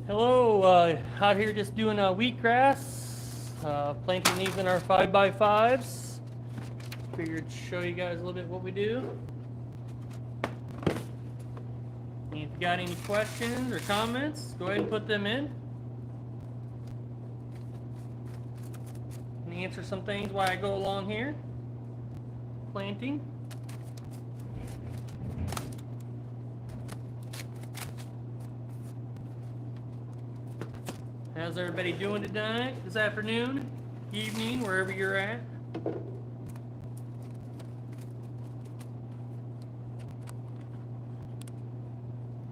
Hello, out here just doing wheatgrass, planting these in our 5x5s. Figured to show you guys a little bit what we do. And if you got any questions or comments, go ahead and put them in. And answer some things while I go along here, planting. How's everybody doing tonight, this afternoon, evening, wherever you're at?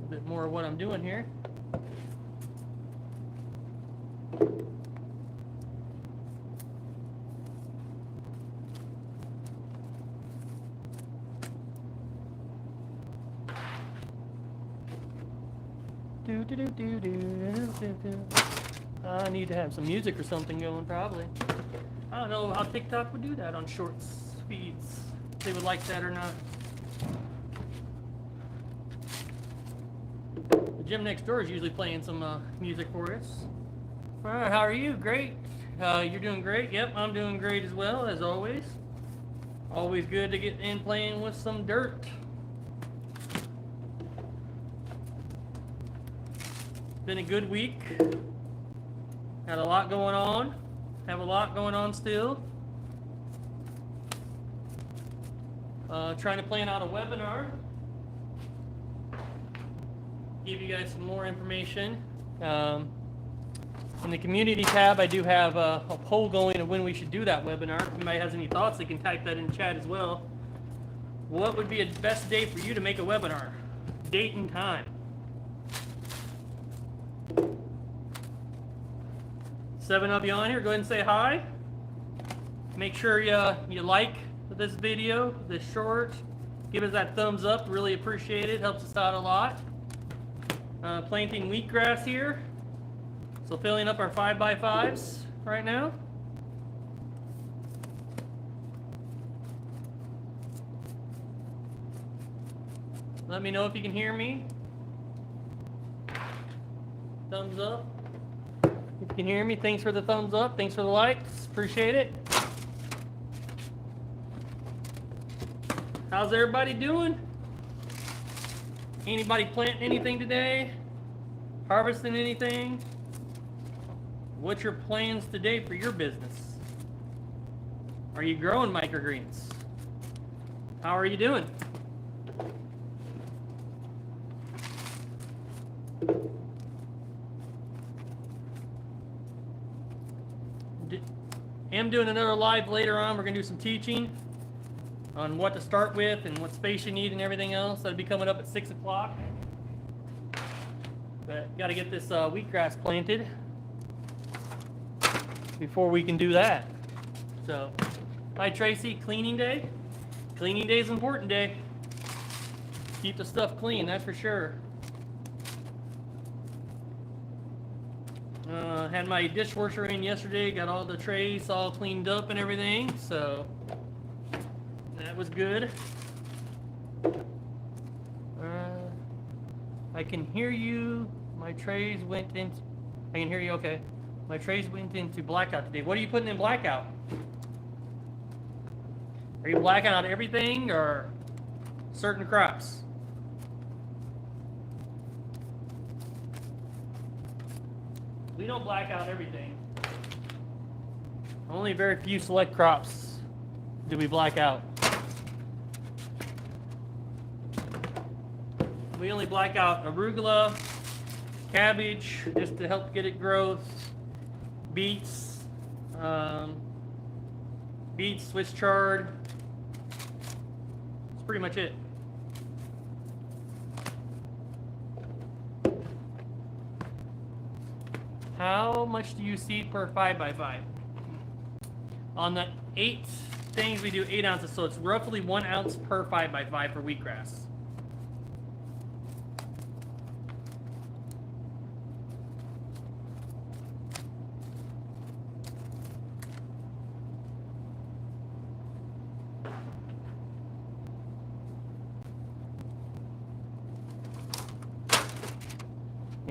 A bit more of what I'm doing here. I need to have some music or something going, probably. I don't know how TikTok would do that on short speeds. If they would like that or not. The gym next door is usually playing some music for us. All right, how are you? Great. You're doing great? Yep, I'm doing great as well, as always. Always good to get in playing with some dirt. Been a good week. Had a lot going on. Have a lot going on still. Trying to plan out a webinar. Give you guys some more information. In the community tab, I do have a poll going of when we should do that webinar. If anybody has any thoughts, they can type that in chat as well. What would be a best day for you to make a webinar? Date and time. 7 of you on here, go ahead and say hi. Make sure you like this video, this short. Give us that thumbs up, really appreciate it, helps us out a lot. Planting wheatgrass here. So filling up our 5x5s right now. Let me know if you can hear me. Thumbs up. If you can hear me, thanks for the thumbs up. Thanks for the likes. Appreciate it. How's everybody doing? Anybody planting anything today? Harvesting anything? What's your plans today for your business? Are you growing microgreens? How are you doing? I'm doing another live later on. We're going to do some teaching on what to start with and what space you need and everything else. That'll be coming up at 6 o'clock. But got to get this wheatgrass planted before we can do that. So, hi Tracy, cleaning day. Cleaning day is an important day. Keep the stuff clean, that's for sure. Had my dishwasher in yesterday, got all the trays all cleaned up and everything, so that was good. I can hear you. My trays went into, I can hear you, okay. My trays went into blackout today. What are you putting in blackout? Are you blacking out everything or certain crops? We don't black out everything. Only very few select crops do we black out. We only black out arugula, cabbage, just to help get it growth, beets, Swiss chard. That's pretty much it. How much do you seed per 5x5? On the 8 things, we do 8 ounces, so it's roughly 1 ounce per 5x5 for wheatgrass.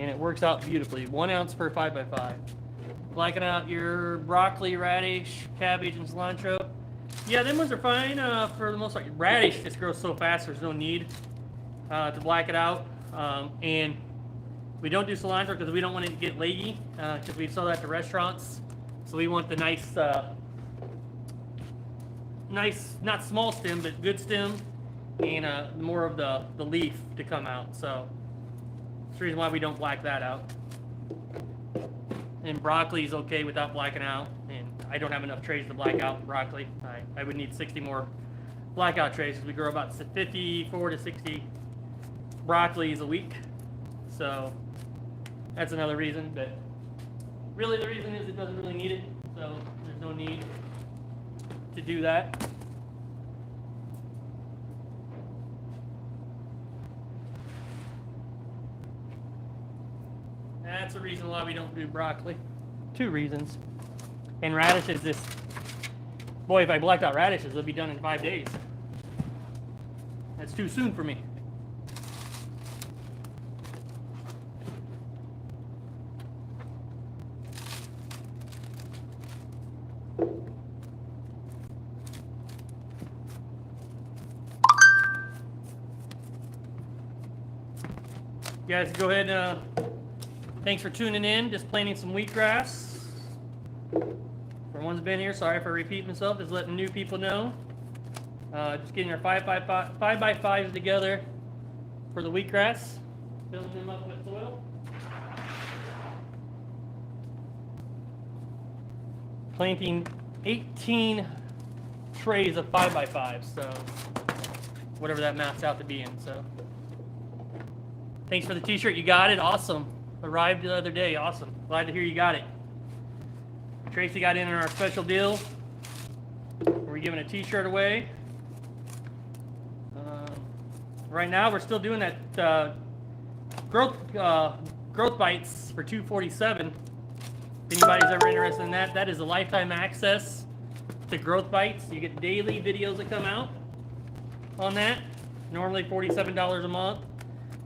and it works out beautifully. 1 ounce per 5x5. Blacking out your broccoli, radish, cabbage, and cilantro. Yeah, them ones are fine for the most part. Radish just grows so fast, there's no need to black it out. And we don't do cilantro because we don't want it to get leggy, because we sell that to restaurants. So we want the nice, not small stem, but good stem, and more of the leaf to come out. So that's the reason why we don't black that out. And broccoli is okay without blacking out, and I don't have enough trays to black out broccoli. I would need 60 more blackout trays because we grow about 54 to 60 broccolis a week. So that's another reason, but really the reason is it doesn't really need it, so there's no need to do that. That's the reason why we don't do broccoli. 2 reasons. And radishes, boy, if I blacked out radishes, they'll be done in 5 days. That's too soon for me. Guys, go ahead and thanks for tuning in. Just planting some wheatgrass. For one's been here, sorry if I repeat myself. Just letting new people know. Just getting our 5x5s together for the wheatgrass. Filling them up with soil. Planting 18 trays of 5x5s. So whatever that maths out to be in. So thanks for the t-shirt. You got it. Awesome. Arrived the other day. Awesome. Glad to hear you got it. Tracy got in on our special deal. We're giving a t-shirt away. Right now we're still doing that growth bites for $247. If anybody's ever interested in that, that is a lifetime access to growth bites. You get daily videos that come out on that. Normally $47 a month.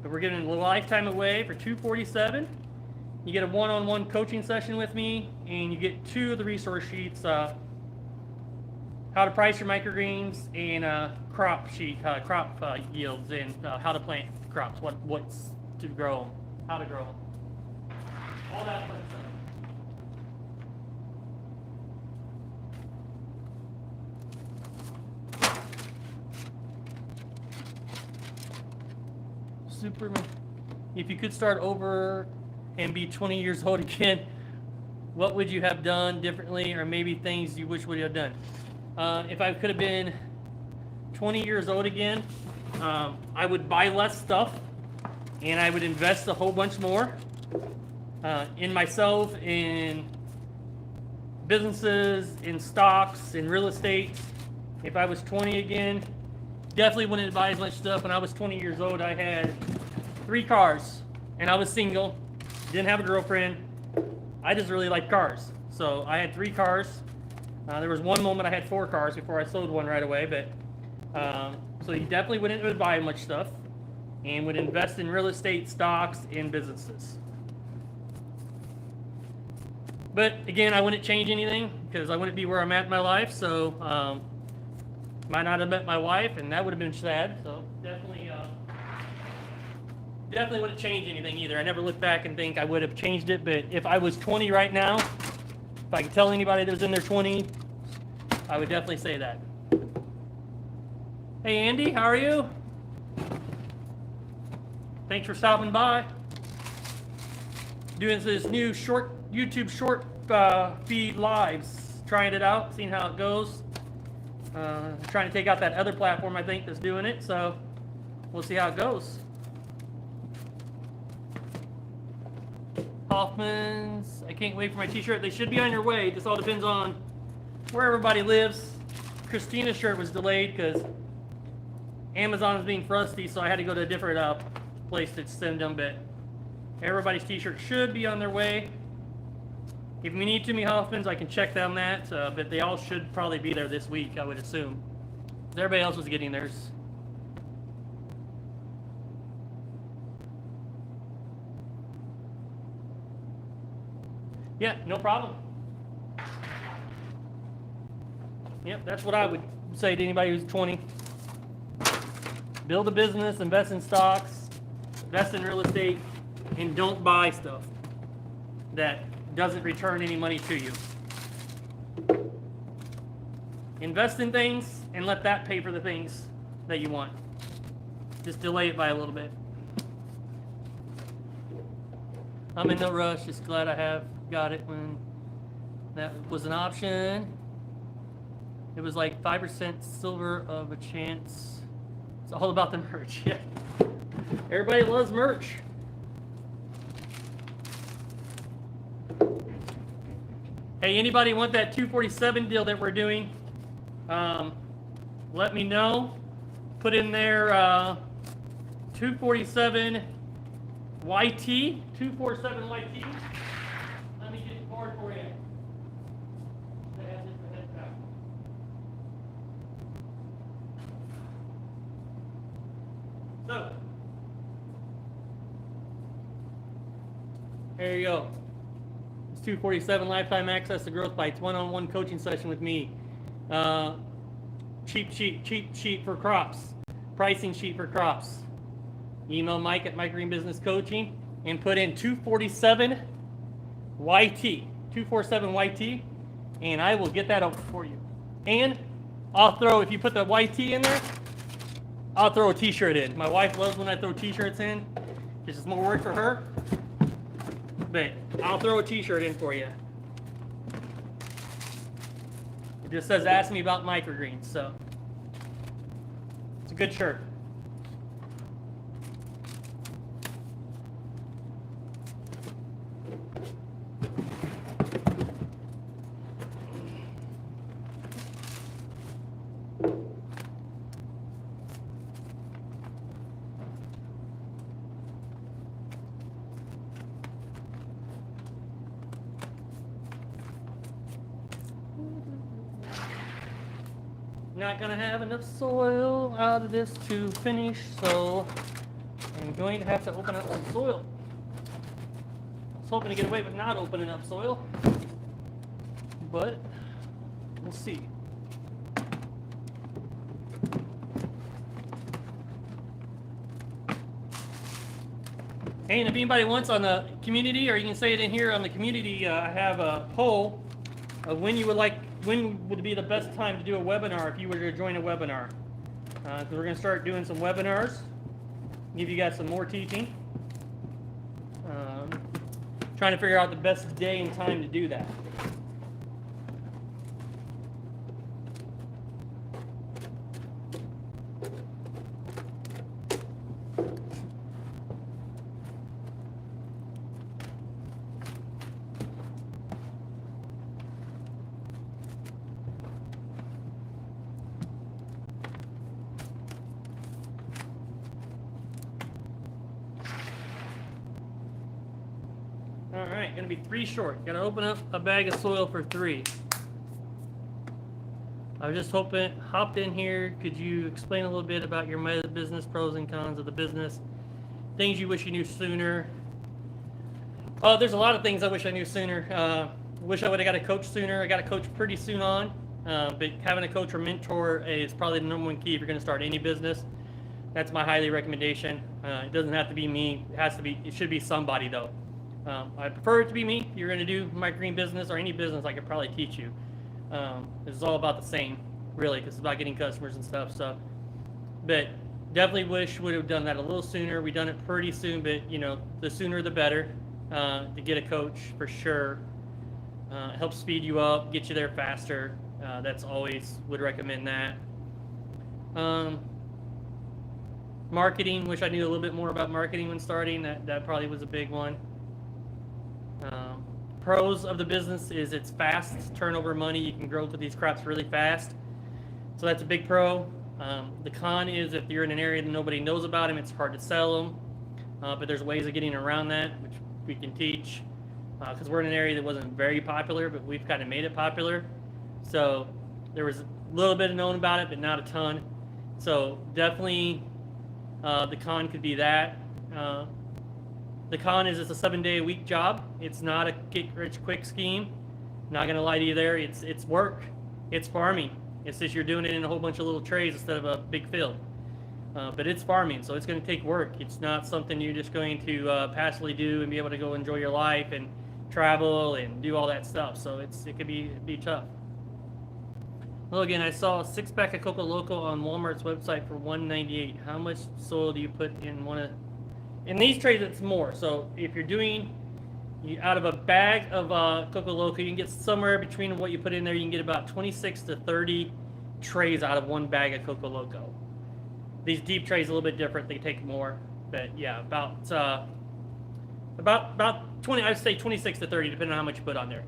But we're giving a lifetime away for $247. You get a one-on-one coaching session with me, and you get 2 of the resource sheets: how to price your microgreens, and crop yields, and how to plant crops, what's to grow them, how to grow them, all that fun stuff. Superman. If you could start over and be 20 years old again, what would you have done differently, or maybe things you wish would have done? If I could have been 20 years old again, I would buy less stuff, and I would invest a whole bunch more in myself, in businesses, in stocks, in real estate. If I was 20 again, definitely wouldn't buy as much stuff. When I was 20 years old, I had 3 cars, and I was single, didn't have a girlfriend. I just really liked cars. So I had 3 cars. There was one moment I had 4 cars before I sold one right away. But so you definitely wouldn't buy much stuff, and would invest in real estate, stocks, and businesses. But again, I wouldn't change anything because I wouldn't be where I'm at in my life. So might not have met my wife, and that would have been sad. So definitely wouldn't change anything either. I never look back and think I would have changed it. But if I was 20 right now, if I could tell anybody that was in their 20s, I would definitely say that. Hey Andy, how are you? Thanks for stopping by. Doing this new YouTube short feed lives, trying it out, seeing how it goes. Trying to take out that other platform I think that's doing it, so we'll see how it goes. Hoffman's, I can't wait for my t-shirt. They should be on your way. This all depends on where everybody lives. Christina's shirt was delayed because Amazon is being frosty, so I had to go to a different place to send them, but everybody's t-shirt should be on their way. If we need to, me Hoffman's, I can check on that, but they all should probably be there this week, I would assume. Everybody else was getting theirs. Yeah, no problem. Yep, that's what I would say to anybody who's 20. Build a business, invest in stocks, invest in real estate, and don't buy stuff that doesn't return any money to you. Invest in things and let that pay for the things that you want. Just delay it by a little bit. I'm in no rush, just glad I have got it when that was an option. It was like 5% silver of a chance. It's all about the merch. Yeah. Everybody loves merch. Hey, anybody want that 247 deal that we're doing? Let me know. Put in there 247 YT. 247 YT. Let me get the card for you. So, there you go. It's 247 lifetime access to growth bites, one-on-one coaching session with me. Cheat sheet for crops, pricing sheet for crops. Email Mike at Microgreen Business Coaching and put in 247 YT, 247 YT, and I will get that over for you. And I'll throw, if you put the YT in there, I'll throw a t-shirt in. My wife loves when I throw t-shirts in. It's just more work for her. But I'll throw a t-shirt in for you. It just says, ask me about microgreens. So it's a good shirt. Not gonna have enough soil out of this to finish, so I'm going to have to open up some soil. I was hoping to get away with not opening up soil, but we'll see. Hey, and if anybody wants on the community, or you can say it in here on the community, I have a poll of when would be the best time to do a webinar if you were to join a webinar. Because we're going to start doing some webinars, give you guys some more teaching. Trying to figure out the best day and time to do that. Alright, gonna be 3 short. Gotta open up a bag of soil for 3. I was just hopped in here. Could you explain a little bit about your business, pros and cons of the business, things you wish you knew sooner? There's a lot of things I wish I knew sooner. Wish I would have got a coach sooner. I got a coach pretty soon on, but having a coach or mentor is probably the #1 key if you're gonna start any business. That's my highly recommendation. It doesn't have to be me. It should be somebody though. I prefer it to be me. If you're going to do microgreen business or any business, I could probably teach you. It's all about the same, really, because it's about getting customers and stuff. So, but definitely wish would have done that a little sooner. We done it pretty soon, but the sooner the better. To get a coach for sure. Helps speed you up, get you there faster. That's always would recommend that. Marketing. Wish I knew a little bit more about marketing when starting. That probably was a big one. Pros of the business is it's fast turnover money. You can grow with these crops really fast, so that's a big pro. The con is if you're in an area that nobody knows about them, it's hard to sell them, but there's ways of getting around that, which we can teach, because we're in an area that wasn't very popular, but we've kind of made it popular. So there was a little bit known about it, but not a ton. So definitely the con could be that. The con is it's a 7-day-a-week job. It's not a get-rich-quick scheme. Not gonna lie to you there. It's work. It's farming. It's just you're doing it in a whole bunch of little trays instead of a big field. But it's farming, so it's going to take work. It's not something you're just going to passively do and be able to go enjoy your life and travel and do all that stuff. So it could be tough. Well, again, I saw a 6-pack of Coco Loco on Walmart's website for $1.98. How much soil do you put in one of? In these trays, it's more. So if you're doing out of a bag of Coco Loco, you can get somewhere between what you put in there. You can get about 26 to 30 trays out of one bag of Coco Loco. These deep trays are a little bit different. They take more, but yeah, about 20. I'd say 26 to 30, depending on how much you put on there.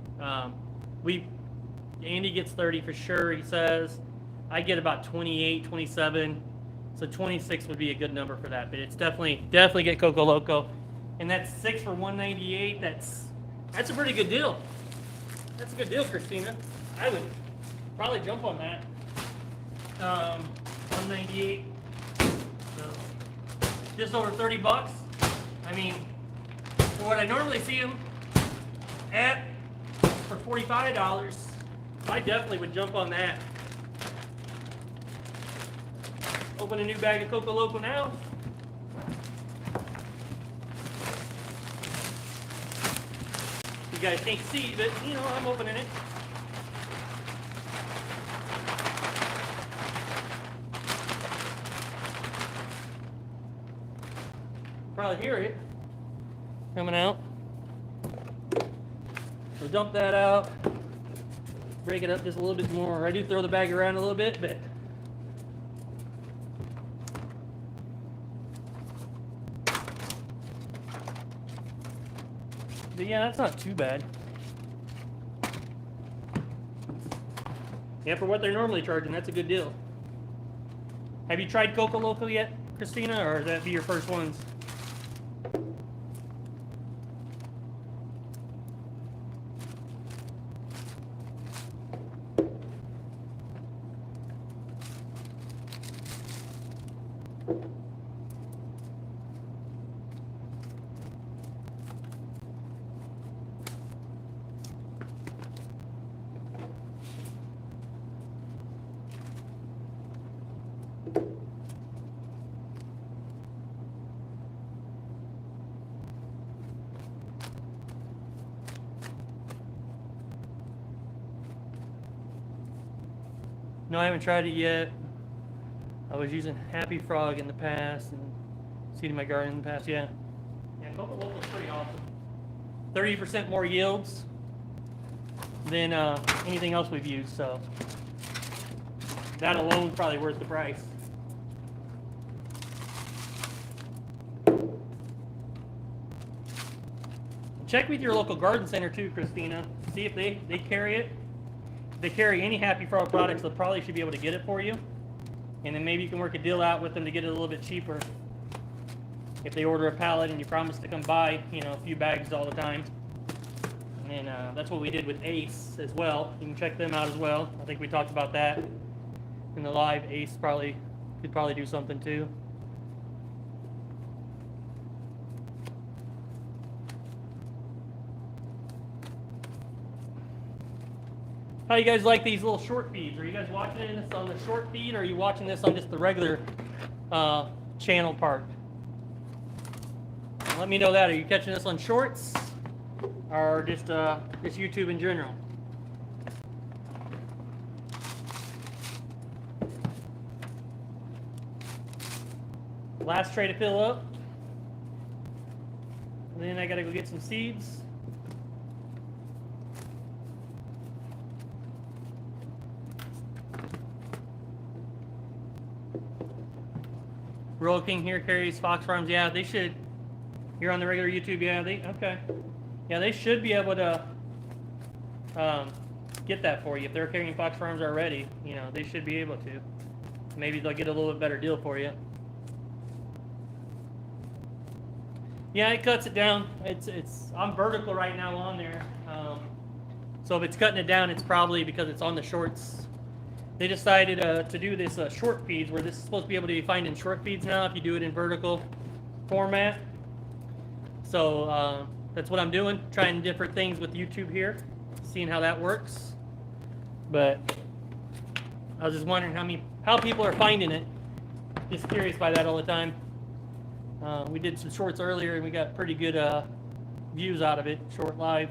Andy gets 30 for sure. He says I get about 28, 27. So 26 would be a good number for that. But it's definitely get Coco Loco, and that's 6 for $1.98. That's a pretty good deal. That's a good deal, Christina. I would probably jump on that. $1.98. Just over $30. I mean, for what I normally see them at for $45, I definitely would jump on that. Open a new bag of Coco Loco now. You guys can't see, but you know I'm opening it. Probably hear it coming out. So dump that out. Break it up just a little bit more. I do throw the bag around a little bit, but yeah, that's not too bad. Yeah, for what they're normally charging, that's a good deal. Have you tried Coco Loco yet, Christina, or that be your first ones? No, I haven't tried it yet. I was using Happy Frog in the past and seeding my garden in the past, yeah. Yeah, Coco Loco's pretty awesome. 30% more yields than anything else we've used, so that alone is probably worth the price. Check with your local garden center too, Christina. See if they carry it. If they carry any Happy Frog products, they probably should be able to get it for you. And then maybe you can work a deal out with them to get it a little bit cheaper. If they order a pallet and you promise to come buy, you know, a few bags all the time. And that's what we did with Ace as well. You can check them out as well. I think we talked about that in the live. Ace could probably do something too. How you guys like these little short feeds? Are you guys watching this on the short feed, or are you watching this on just the regular channel part? Let me know that. Are you catching this on shorts, or just YouTube in general? Last tray to fill up. And then I gotta go get some seeds. Royal King here carries Fox Farms. Yeah, they should. You're on the regular YouTube. Yeah, okay. Yeah, they should be able to get that for you if they're carrying Fox Farms already. You know, they should be able to. Maybe they'll get a little bit better deal for you. Yeah, it cuts it down. I'm vertical right now on there. So if it's cutting it down, it's probably because it's on the shorts. They decided to do this short feeds, where this is supposed to be able to be found in short feeds now if you do it in vertical format. So that's what I'm doing, trying different things with YouTube here, seeing how that works. But I was just wondering how people are finding it. Just curious by that all the time. We did some shorts earlier and we got pretty good views out of it, short live.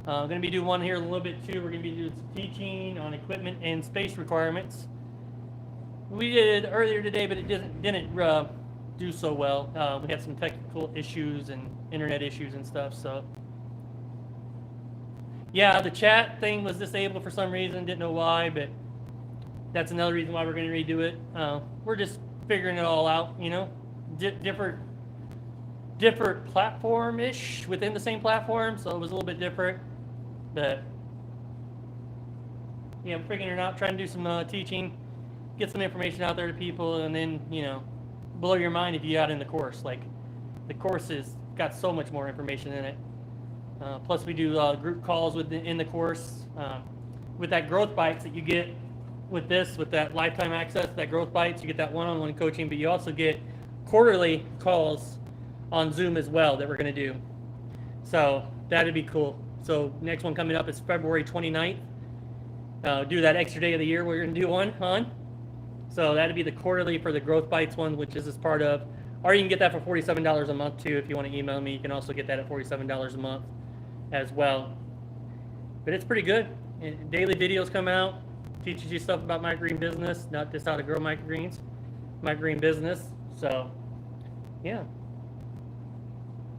Going to be doing one here in a little bit too. We're going to be doing some teaching on equipment and space requirements. We did earlier today, but it didn't do so well. We had some technical issues and internet issues and stuff. So yeah, the chat thing was disabled for some reason. Didn't know why, but that's another reason why we're going to redo it. We're just figuring it all out, you know, different platform-ish within the same platform, so it was a little bit different. But yeah, I'm figuring it out, trying to do some teaching, get some information out there to people, and then, you know, blow your mind if you got in the course. Like, the course has got so much more information in it. Plus, we do group calls in the course with that growth bites that you get with that lifetime access, that growth bites. You get that one-on-one coaching, but you also get quarterly calls on Zoom as well that we're going to do. So that'd be cool. So next one coming up is February 29th. Do that extra day of the year we're going to do one on. So that'd be the quarterly for the growth bites one, which is as part of, or you can get that for $47 a month too. If you want to email me, you can also get that at $47 a month as well. But it's pretty good. Daily videos come out, teaches you stuff about microgreen business, not just how to grow microgreens, microgreen business. So yeah,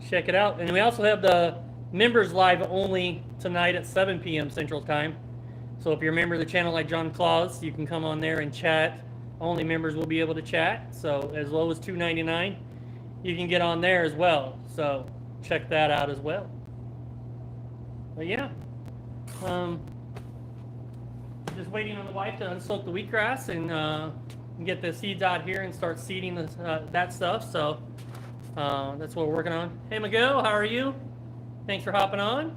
check it out. And we also have the members live only tonight at 7 p.m. Central Time. So if you're a member of the channel like John Claus, you can come on there and chat. Only members will be able to chat. So as low as $2.99, you can get on there as well. So check that out as well. But yeah, just waiting on the wife to unsoak the wheatgrass and get the seeds out here and start seeding that stuff. So that's what we're working on. Hey, Miguel, how are you? Thanks for hopping on.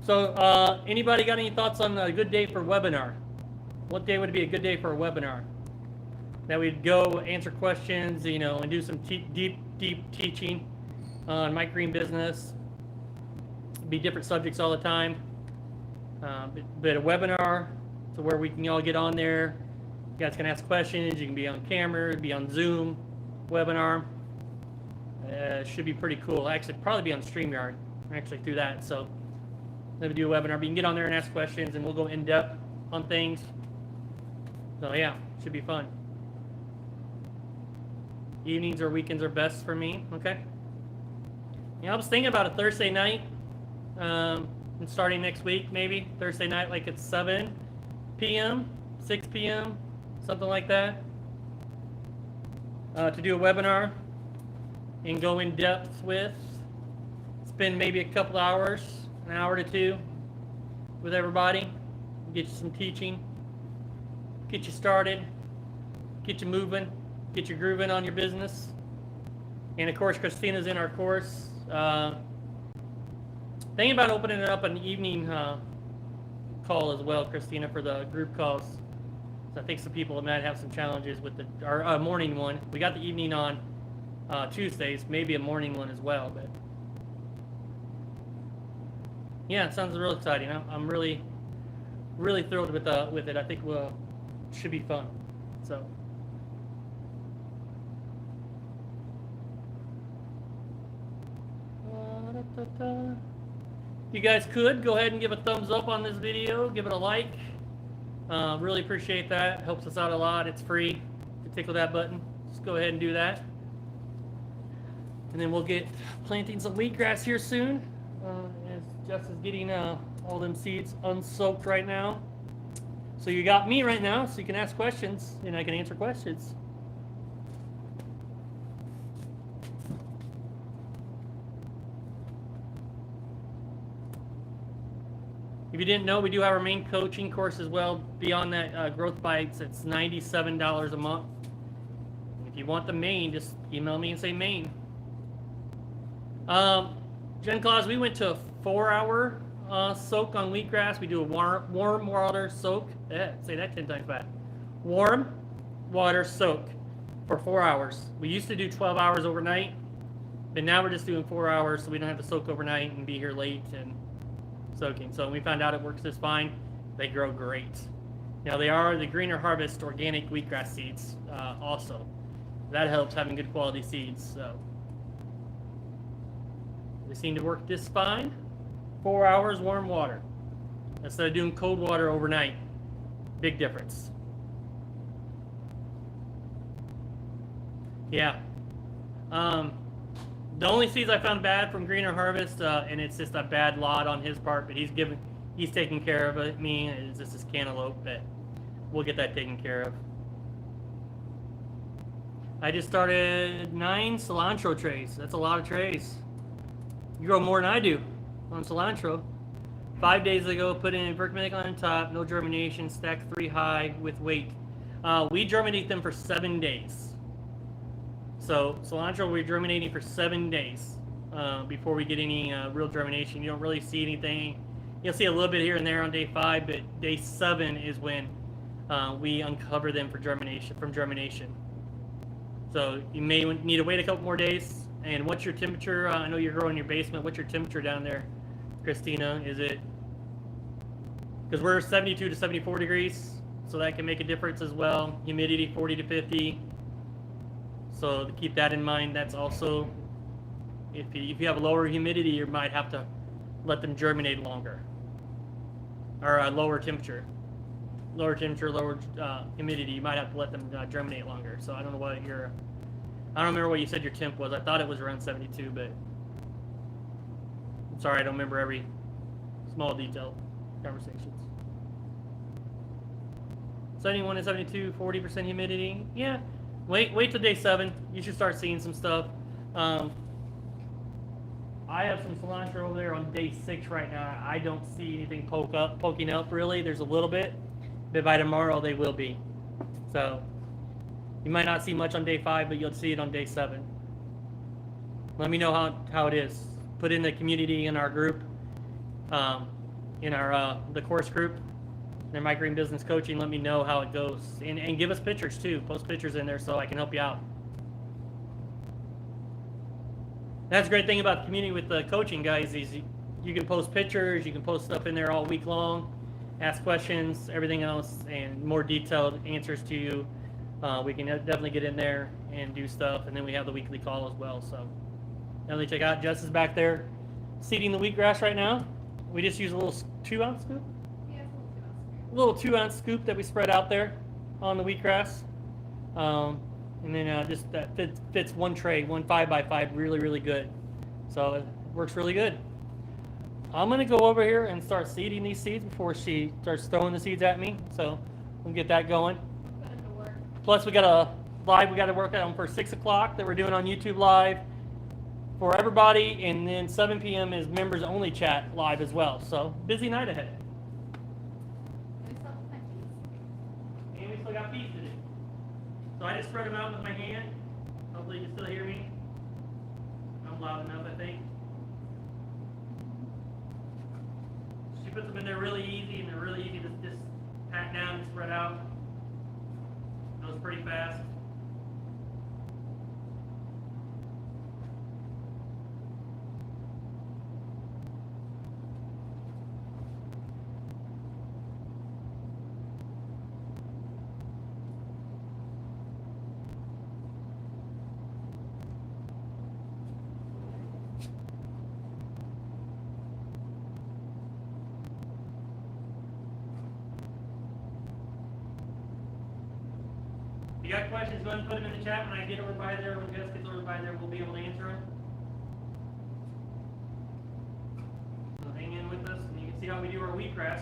So anybody got any thoughts on a good day for a webinar? What day would be a good day for a webinar? That we'd go answer questions, you know, and do some deep teaching on microgreen business. Be different subjects all the time. But a webinar to where we can all get on there. You guys can ask questions. You can be on camera, be on Zoom webinar. Should be pretty cool. Actually, probably be on StreamYard. Actually, through that. So, let me do a webinar. But you can get on there and ask questions, and we'll go in depth on things. So yeah, should be fun. Evenings or weekends are best for me. Okay. Yeah, I was thinking about a Thursday night. And starting next week, maybe Thursday night, like at 7 p.m., 6 p.m., something like that, to do a webinar and go in depth with, spend maybe a couple hours, an hour to two with everybody, get you some teaching, get you started, get you moving, get you grooving on your business. And of course, Christina's in our course. Thinking about opening it up an evening call as well, Christina, for the group calls. So I think some people might have some challenges with our morning one. We got the evening on Tuesdays, maybe a morning one as well. But yeah, it sounds real exciting. I'm really thrilled with it. I think it should be fun. So. You guys could go ahead and give a thumbs up on this video, give it a like. Really appreciate that. Helps us out a lot. It's free to tickle that button. Just go ahead and do that. And then we'll get planting some wheatgrass here soon. As Jess is getting all them seeds unsoaked right now. So you got me right now, so you can ask questions and I can answer questions. If you didn't know, we do have our main coaching course as well. Beyond that, Growth Bites, it's $97 a month. If you want the main, just email me and say main. Jen Claus, we went to a 4-hour soak on wheatgrass. We do a warm water soak. Say that 10 times fast. Warm water soak for 4 hours. We used to do 12 hours overnight, but now we're just doing 4 hours so we don't have to soak overnight and be here late and soaking. So we found out it works just fine. They grow great. Now they are the Greener Harvest organic wheatgrass seeds also. That helps having good quality seeds. So they seem to work just fine. 4 hours warm water instead of doing cold water overnight. Big difference. Yeah. The only seeds I found bad from Greener Harvest, and it's just a bad lot on his part, but he's taking care of it. Me, is just this cantaloupe, but we'll get that taken care of. I just started 9 cilantro trays. That's a lot of trays. You grow more than I do on cilantro. 5 days ago, put in vermiculite on top, no germination, stack 3 high with weight. We germinate them for 7 days. So cilantro, we're germinating for 7 days before we get any real germination. You don't really see anything. You'll see a little bit here and there on day 5, but day 7 is when we uncover them from germination. So you may need to wait a couple more days. And what's your temperature? I know you're growing in your basement. What's your temperature down there, Christina? Is it, because we're 72 to 74 degrees, so that can make a difference as well. Humidity 40 to 50. So to keep that in mind, that's also, if you have lower humidity, you might have to let them germinate longer, or a lower temperature, lower humidity. You might have to let them germinate longer. So I don't know what I don't remember what you said your temp was. I thought it was around 72, but I'm sorry, I don't remember every small detail conversations. 71 to 72, 40% humidity. Yeah. Wait till day 7. You should start seeing some stuff. I have some cilantro over there on day 6 right now. I don't see anything poking up really. There's a little bit, but by tomorrow they will be. So you might not see much on day 5, but you'll see it on day 7. Let me know how it is. Put in the community in our group, in our the course group. Their Microgreen Business Coaching, let me know how it goes. And give us pictures too. Post pictures in there so I can help you out. That's a great thing about the community with the coaching, guys, is you can post pictures, you can post stuff in there all week long, ask questions, everything else, and more detailed answers to you. We can definitely get in there and do stuff, and then we have the weekly call as well. So definitely check out. Jess is back there seeding the wheatgrass right now. We just use a little 2-ounce scoop. A little 2-ounce scoop that we spread out there on the wheatgrass, and then just that fits one tray, one 5x5, really good. So it works really good. I'm gonna go over here and start seeding these seeds before she starts throwing the seeds at me. So we'll get that going. Plus we got a live we got to work on for 6 o'clock that we're doing on YouTube Live for everybody, and then 7 p.m. is members only chat live as well. So busy night ahead. Got peas to do. So I just spread them out with my hand. Hopefully you can still hear me. I'm loud enough, I think. She puts them in there really easy, and they're really easy to just pack down and spread out. Goes pretty fast. If you got questions, go ahead and put them in the chat. When I get over by there, when Jess gets over by there, we'll be able to answer them. So hang in with us, and you can see how we do our wheatgrass.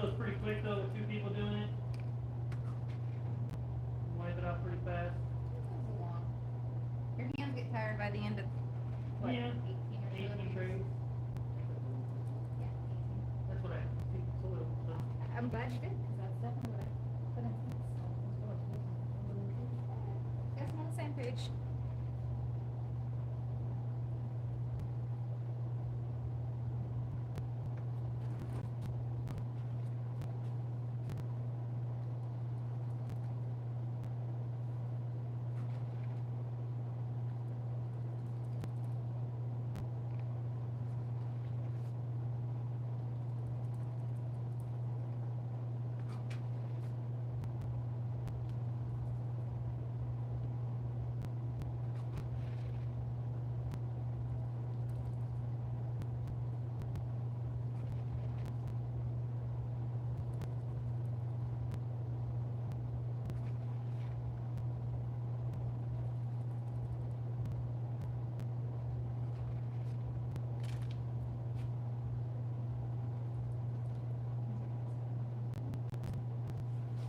goes pretty quick though with 2 people doing it. Wipe it off pretty fast. That's long. Your hands get tired by the end of what, Yeah. 18 or so. 18 trays. Yeah, 18. That's what I think. It's a little. So. I'm glad you did, because that's definitely what I put in since. Guess I'm on the same page.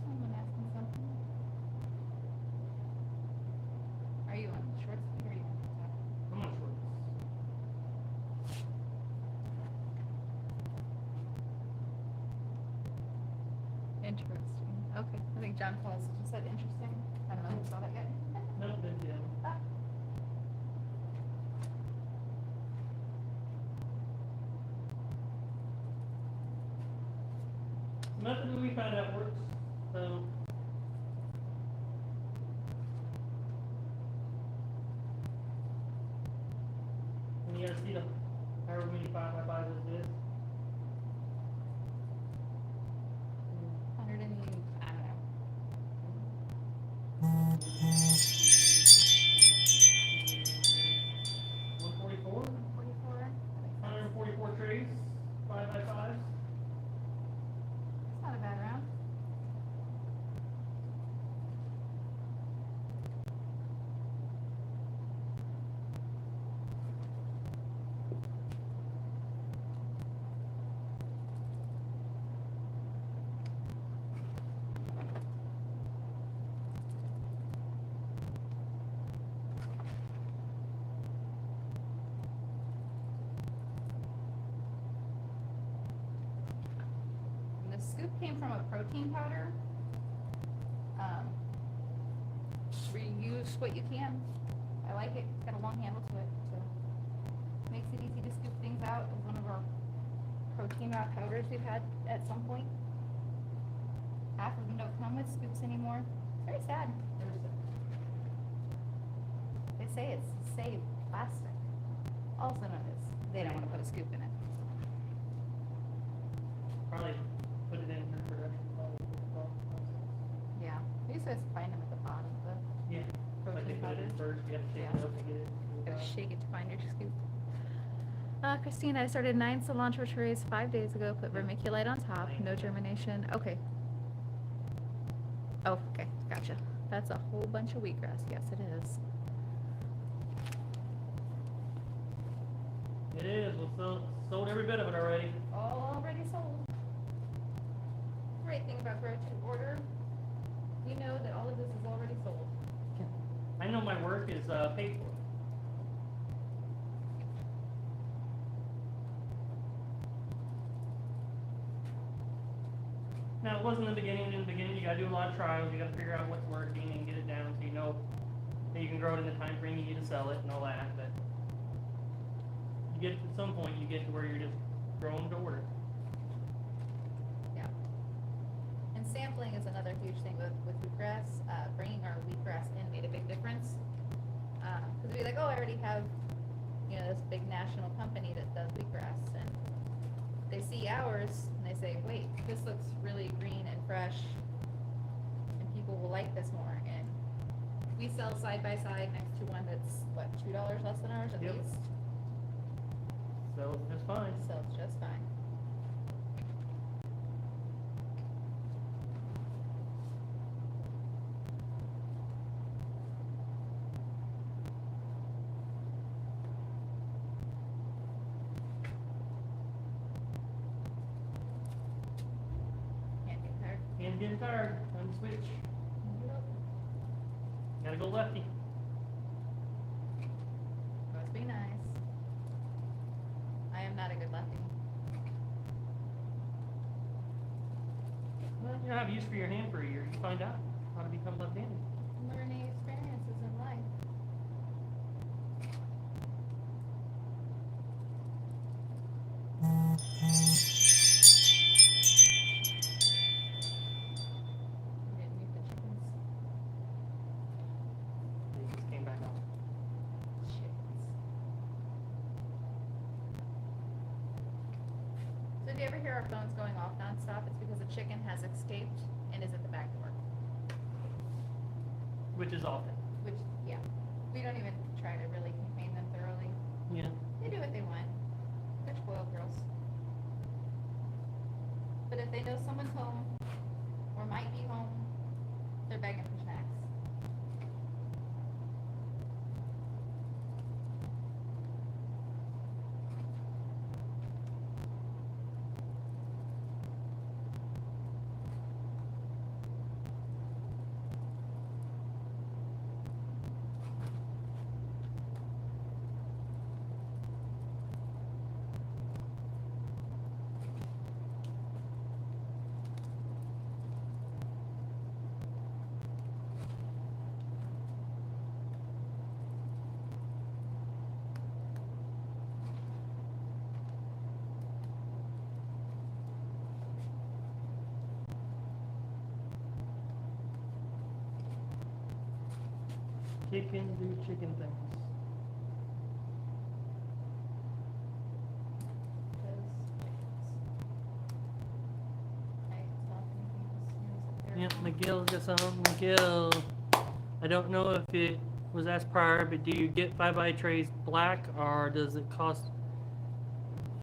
Someone asking something. Are you on short speed or are you on top? I'm not sure. Interesting. Okay. I think John Paul just said interesting. I don't know who saw that yet. No, big deal. Ah. The method that we found out works. So. And you guys see the however many 5x5s this is. 100 and I don't know. 144. 44? 144 trays, 5x5s. It's not a bad round. And the scoop came from a protein powder. Reuse what you can. I like it. It's got a long handle to it, so makes it easy to scoop things out. It was one of our protein powders we've had at some point. Half of them don't come with scoops anymore. It's very sad. They say it's saved plastic. Also known as they don't want to put a scoop in it. Probably put it in for production. Yeah. We used to find them at the bottom of the Yeah. Like they protein put it in powders. first, you have to shake Yeah. it up to get it. Gotta shake it to find your scoop. Christine, I started 9 cilantro trays 5 days ago. Put vermiculite on top. No germination. Okay. Oh, okay. Gotcha. That's a whole bunch of wheatgrass. Yes, it is. It is. We sold every bit of it already. All already sold. Great thing about grow to order. We know that all of this is already sold. I know my work is paid for. Now, it wasn't in the beginning. In the beginning, you got to do a lot of trials. You got to figure out what's working and get it down so you know that you can grow it in the time frame you need to sell it and all that. But you get at some point, you get to where you're just growing to order. Yeah. And sampling is another huge thing with wheatgrass. Bringing our wheatgrass in made a big difference. Because we'd be like, oh, I already have, you know, this big national company that does wheatgrass, and they see ours and they say, wait, this looks really green and fresh, and people will like this more. And we sell side by side next to one that's what, $2 less than ours at Yep. least. So it's fine. Sells just fine. getting tired. Time to switch. Gotta go lefty. Must be nice. I am not a good lefty. Well, you don't have use for your hand for a year. You find out how to become left-handed. Learning experiences in life. You didn't mute the chickens. They just came back on. Chickens. So do you ever hear our phones going off nonstop? It's because a chicken has escaped and is at the back door. Which is often. Which, yeah, we don't even try to really contain them thoroughly. Yeah. They do what they want. They're spoiled girls. But if they know someone's home or might be home, they're begging for snacks. Chicken do chicken things. Yep, McGill got some. McGill. I don't know if it was asked prior, but do you get 5x trays black or does it cost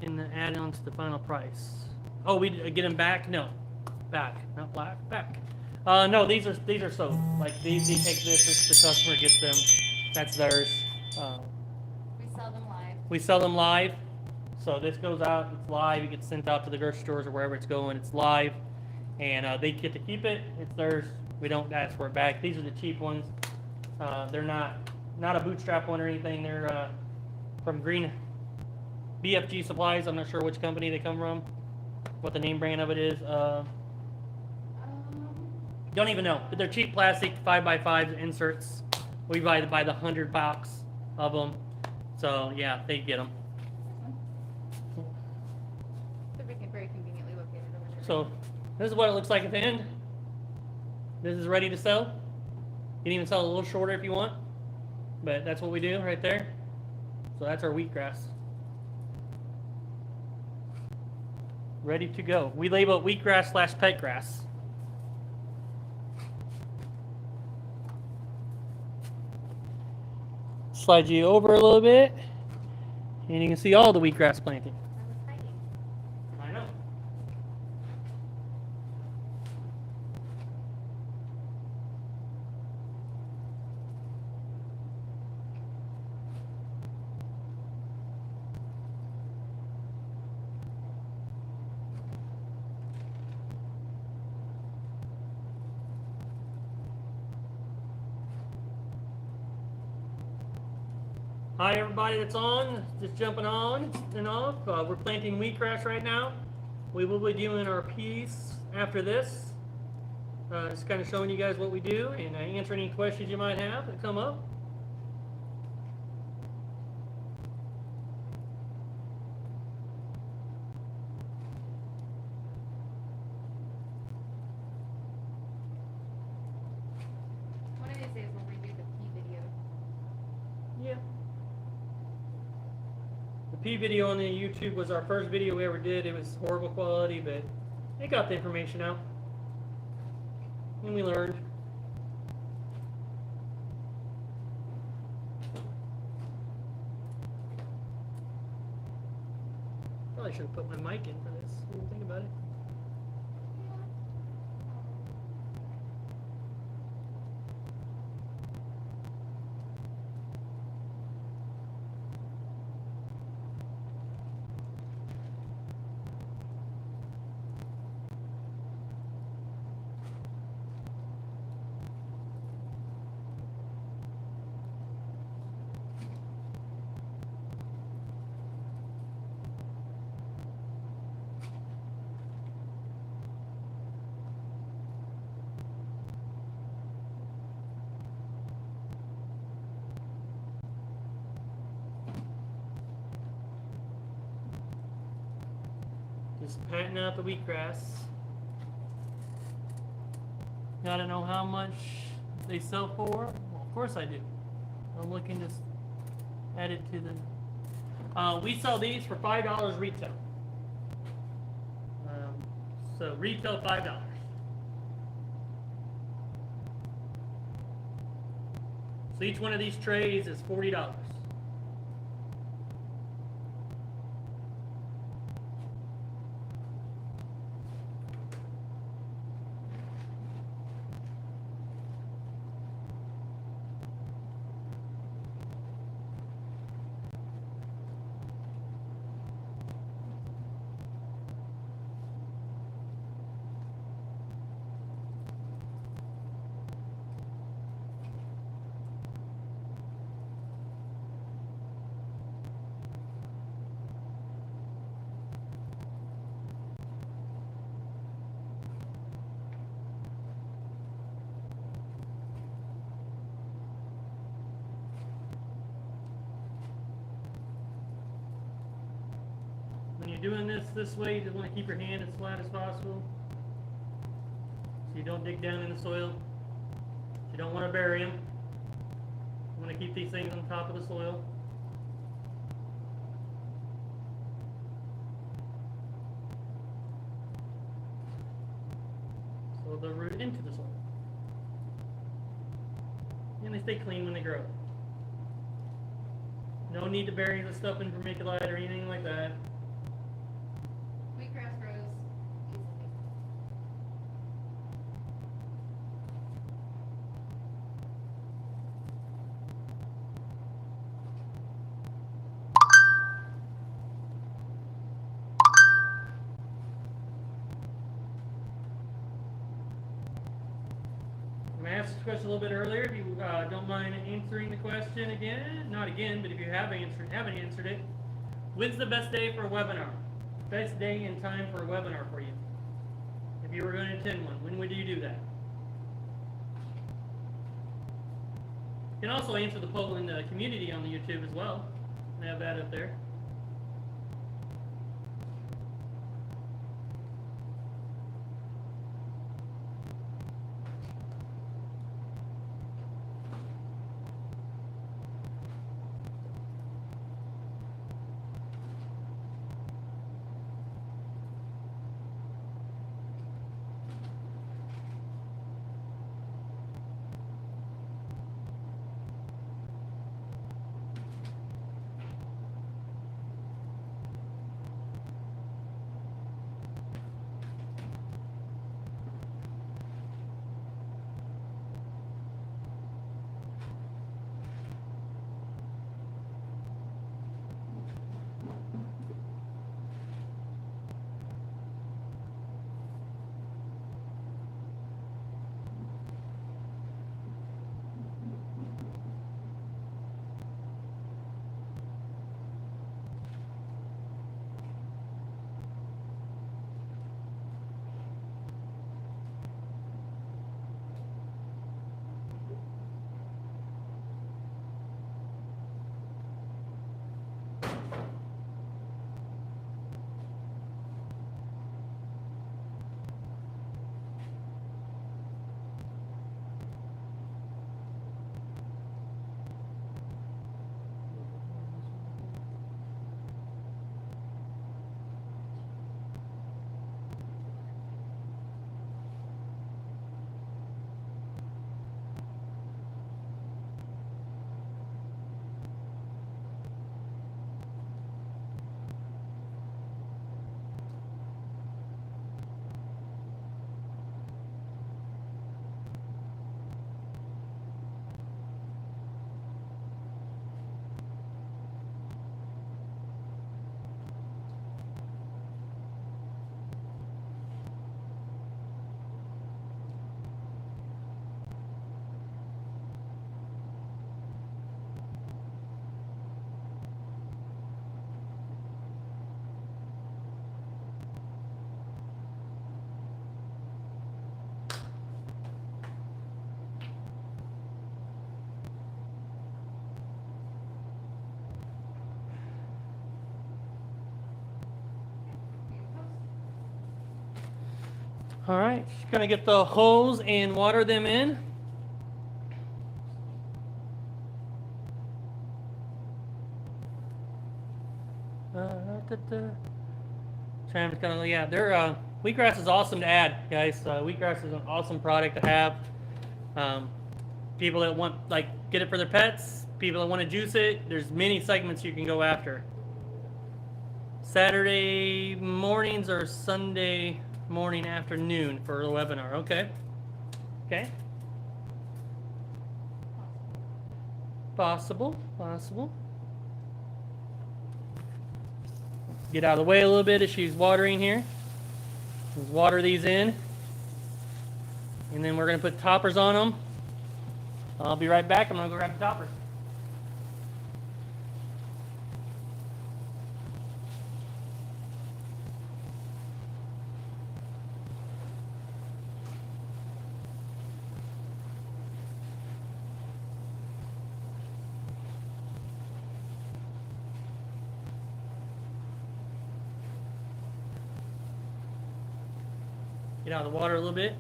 in the add-on to the final price? Oh, we get them back? No, back, not black, back. No, these are sold. Like they take this, the customer gets them. That's theirs. We sell them live. We sell them live. So this goes out, it's live, it gets sent out to the grocery stores or wherever it's going, it's live. And they get to keep it, it's theirs. We don't ask for it back. These are the cheap ones. They're not a bootstrap one or anything. They're from Green BFG Supplies. I'm not sure which company they come from, what the name brand of it is. Don't even know. But they're cheap plastic 5x5 inserts. We buy the 100 box of them. So yeah, they get them. They're very conveniently located over there. So this is what it looks like at the end. This is ready to sell. You can even sell a little shorter if you want, but that's what we do right there. So that's our wheatgrass. Ready to go. We label it wheatgrass / pet grass. Slide you over a little bit, and you can see all the wheatgrass planting. I was hiding. I know. Hi everybody that's on, just jumping on and off. We're planting wheatgrass right now. We will be doing our piece after this. Just kind of showing you guys what we do and answer any questions you might have that come up. One of these days we'll redo the pea video. Yeah. The P video on the YouTube was our first video we ever did. It was horrible quality, but it got the information out. And we learned. Probably should have put my mic in for this. What do you think about it? Just patting out the wheatgrass. Gotta know how much they sell for? Well, of course I do. I'm looking to add it to the... we sell these for $5 retail. So retail $5. So each one of these trays is $40. When you're doing this way, you just want to keep your hand as flat as possible, so you don't dig down in the soil. You don't want to bury them. You want to keep these things on top of the soil. So they'll root into the soil. And they stay clean when they grow. No need to bury the stuff in vermiculite or anything like that. Wheatgrass grows easily. I asked this question a little bit earlier. If you don't mind answering the question again, not again, but if you haven't answered it, when's the best day for a webinar? Best day and time for a webinar for you? If you were going to attend one, when would you do that? You can also answer the poll in the community on the YouTube as well. I have that up there. All right, just gonna get the hose and water them in. Trying to kind of, yeah, they're wheatgrass is awesome to add, guys. Wheatgrass is an awesome product to have. People that want, like, get it for their pets, people that want to juice it. There's many segments you can go after. Saturday mornings or Sunday morning afternoon for the webinar. Okay. Okay. Possible. Get out of the way a little bit as she's watering here. Let's water these in. And then we're going to put toppers on them. I'll be right back. I'm going to go grab the toppers. Get out of the water a little bit.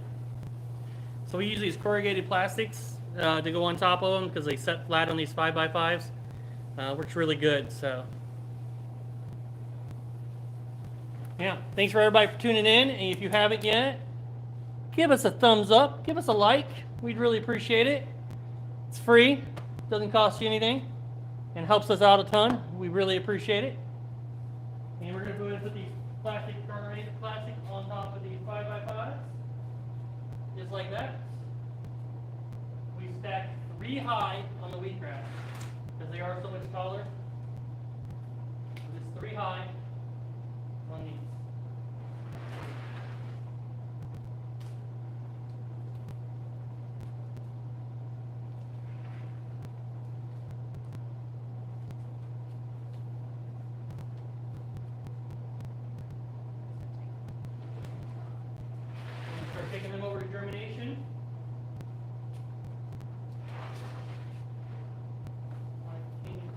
So we use these corrugated plastics to go on top of them because they set flat on these 5x5s. Works really good. So yeah, thanks for everybody for tuning in. And if you haven't yet, give us a thumbs up, give us a like. We'd really appreciate it. It's free, doesn't cost you anything, and helps us out a ton. We really appreciate it. And we're going to go ahead and put these corrugated plastic on top of these 5x5s, just like that. We stack 3 high on the wheatgrass because they are so much taller. So just 3 high on these. Taking them over to germination.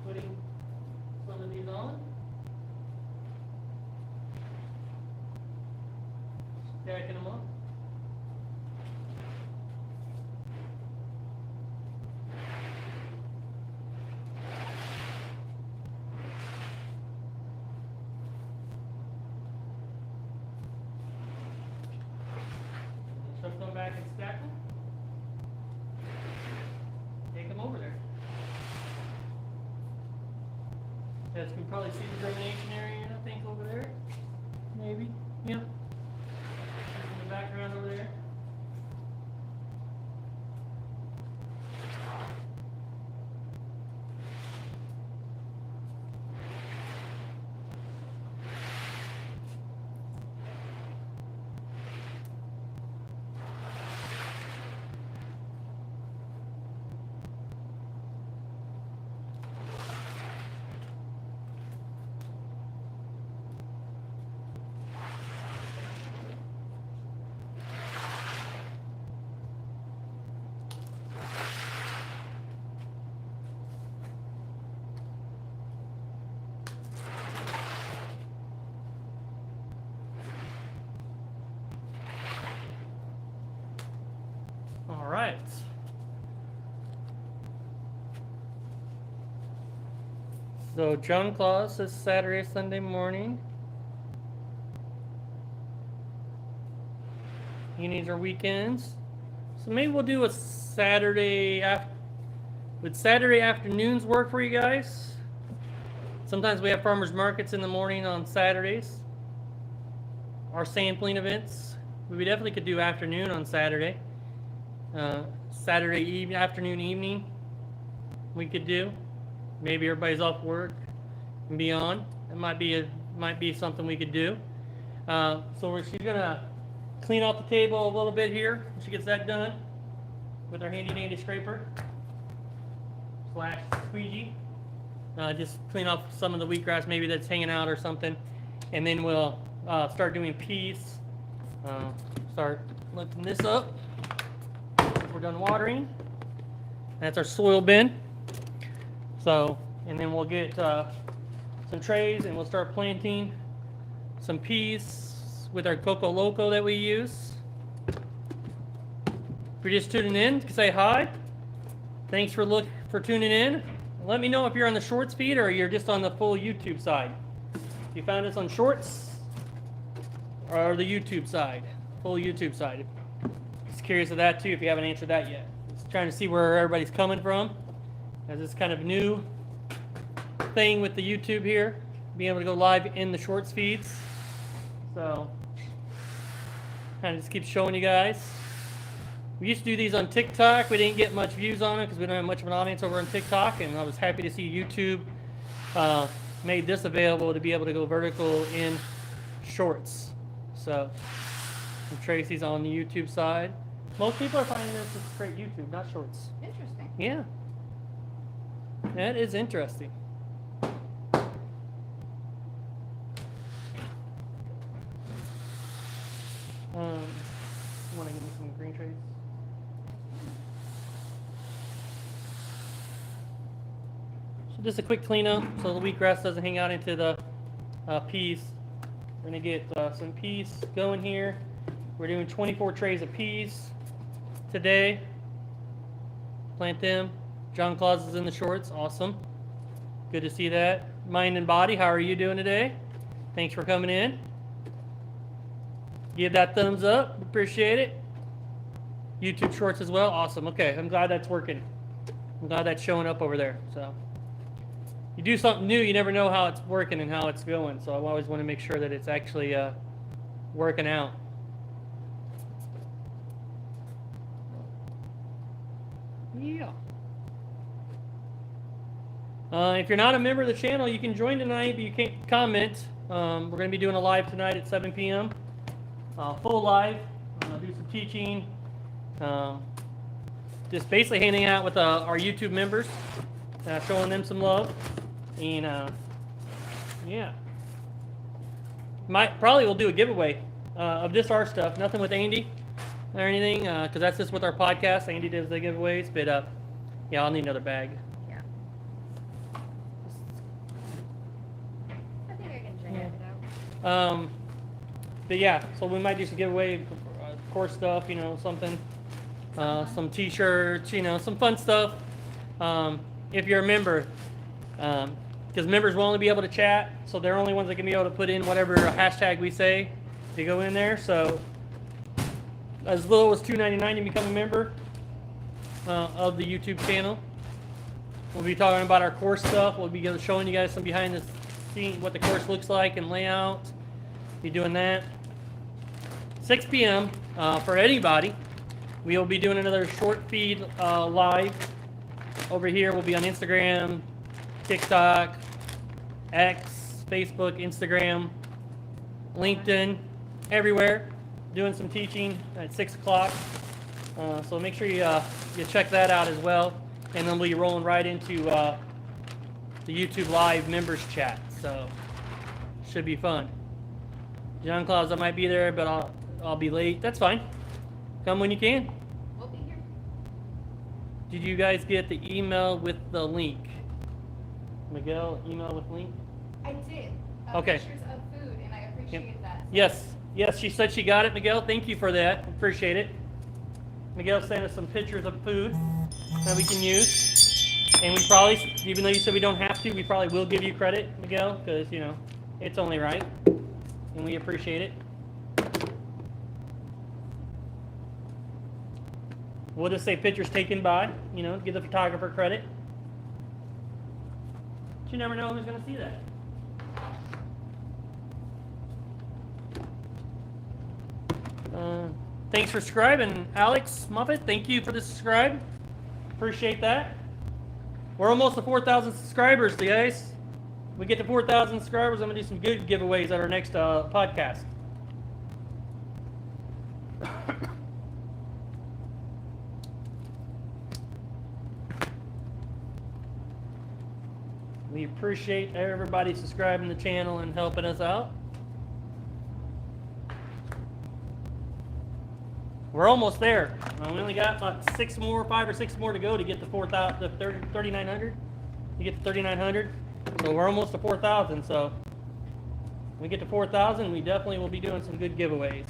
Putting some of these on. Stacking them up. Shift them back and stack them. Take them over there. As you can probably see the germination area, I think, over there. Maybe. Yep. In the background over there. All right. So John Claus is Saturday, Sunday morning. Evenings or weekends. So maybe we'll do a Saturday after. Would Saturday afternoons work for you guys? Sometimes we have farmers markets in the morning on Saturdays. Our sampling events. We definitely could do afternoon on Saturday. Saturday evening, afternoon, evening. We could do. Maybe everybody's off work and beyond. It might be something we could do. So she's gonna clean off the table a little bit here. She gets that done with our handy dandy scraper / squeegee. Just clean off some of the wheatgrass maybe that's hanging out or something, and then we'll start doing peas. Start lifting this up. We're done watering. That's our soil bin. So, and then we'll get some trays and we'll start planting some peas with our Coco Loco that we use. If you're just tuning in, say hi. Thanks for tuning in. Let me know if you're on the Shorts feed or you're just on the full YouTube side. If you found us on Shorts or the YouTube side, full YouTube side. Just curious of that too if you haven't answered that yet. Just trying to see where everybody's coming from. As this kind of new thing with the YouTube here, being able to go live in the Shorts feeds. So, kind of just keep showing you guys. We used to do these on TikTok. We didn't get much views on it because we don't have much of an audience over on TikTok. And I was happy to see YouTube made this available to be able to go vertical in Shorts. So, Tracy's on the YouTube side. Most people are finding this is straight YouTube, not Shorts. Interesting. Yeah. That is interesting. Want to give me some green trays? So just a quick cleanup so the wheatgrass doesn't hang out into the peas. We're going to get some peas going here. We're doing 24 trays of peas today. Plant them. John Claus is in the Shorts. Awesome. Good to see that. Mind and Body, how are you doing today? Thanks for coming in. Give that thumbs up. Appreciate it. YouTube Shorts as well. Awesome. Okay, I'm glad that's working. I'm glad that's showing up over there. So you do something new, you never know how it's working and how it's going. So I always want to make sure that it's actually working out. Yeah. If you're not a member of the channel, you can join tonight, but you can't comment. We're going to be doing a live tonight at 7 p.m. Full live. Do some teaching. Just basically hanging out with our YouTube members, showing them some love. And yeah. Probably we'll do a giveaway of this art stuff. Nothing with Andy or anything, because that's just with our podcast. Andy does the giveaways, but yeah, I'll need another bag. Yeah. I think I can drink it out. But yeah, so we might do some giveaway, course stuff, you know, something, some t-shirts, you know, some fun stuff. If you're a member, because members will only be able to chat, so they're only ones that can be able to put in whatever hashtag we say to go in there. So as little as $2.99 to become a member of the YouTube channel. We'll be talking about our course stuff. We'll be showing you guys some behind the scenes, what the course looks like and layout. Be doing that. 6 p.m. For anybody. We will be doing another short feed live over here. We'll be on Instagram, TikTok, X, Facebook, Instagram, LinkedIn, everywhere. Doing some teaching at 6 o'clock. So make sure you check that out as well. And then we'll be rolling right into the YouTube Live members chat. So should be fun. John Claus, I might be there, but I'll be late. That's fine. Come when you can. We'll be here. Did you guys get the email with the link? Miguel, email with link? I did. Okay. Pictures of food, and I appreciate that. Yes. Yes, she said she got it, Miguel. Thank you for that. Appreciate it. Miguel sent us some pictures of food that we can use. And we probably, even though you said we don't have to, we probably will give you credit, Miguel, because, you know, it's only right. And we appreciate it. We'll just say pictures taken by, you know, give the photographer credit. But you never know who's going to see that. Thanks for subscribing, Alex Muppet. Thank you for the subscribe. Appreciate that. We're almost to 4,000 subscribers, guys. We get to 4,000 subscribers, I'm going to do some good giveaways at our next podcast. We appreciate everybody subscribing to the channel and helping us out. We're almost there. We only got about 5 or 6 more to go to get to 3,900. To get to 3,900. So we're almost to 4,000. So when we get to 4,000, we definitely will be doing some good giveaways.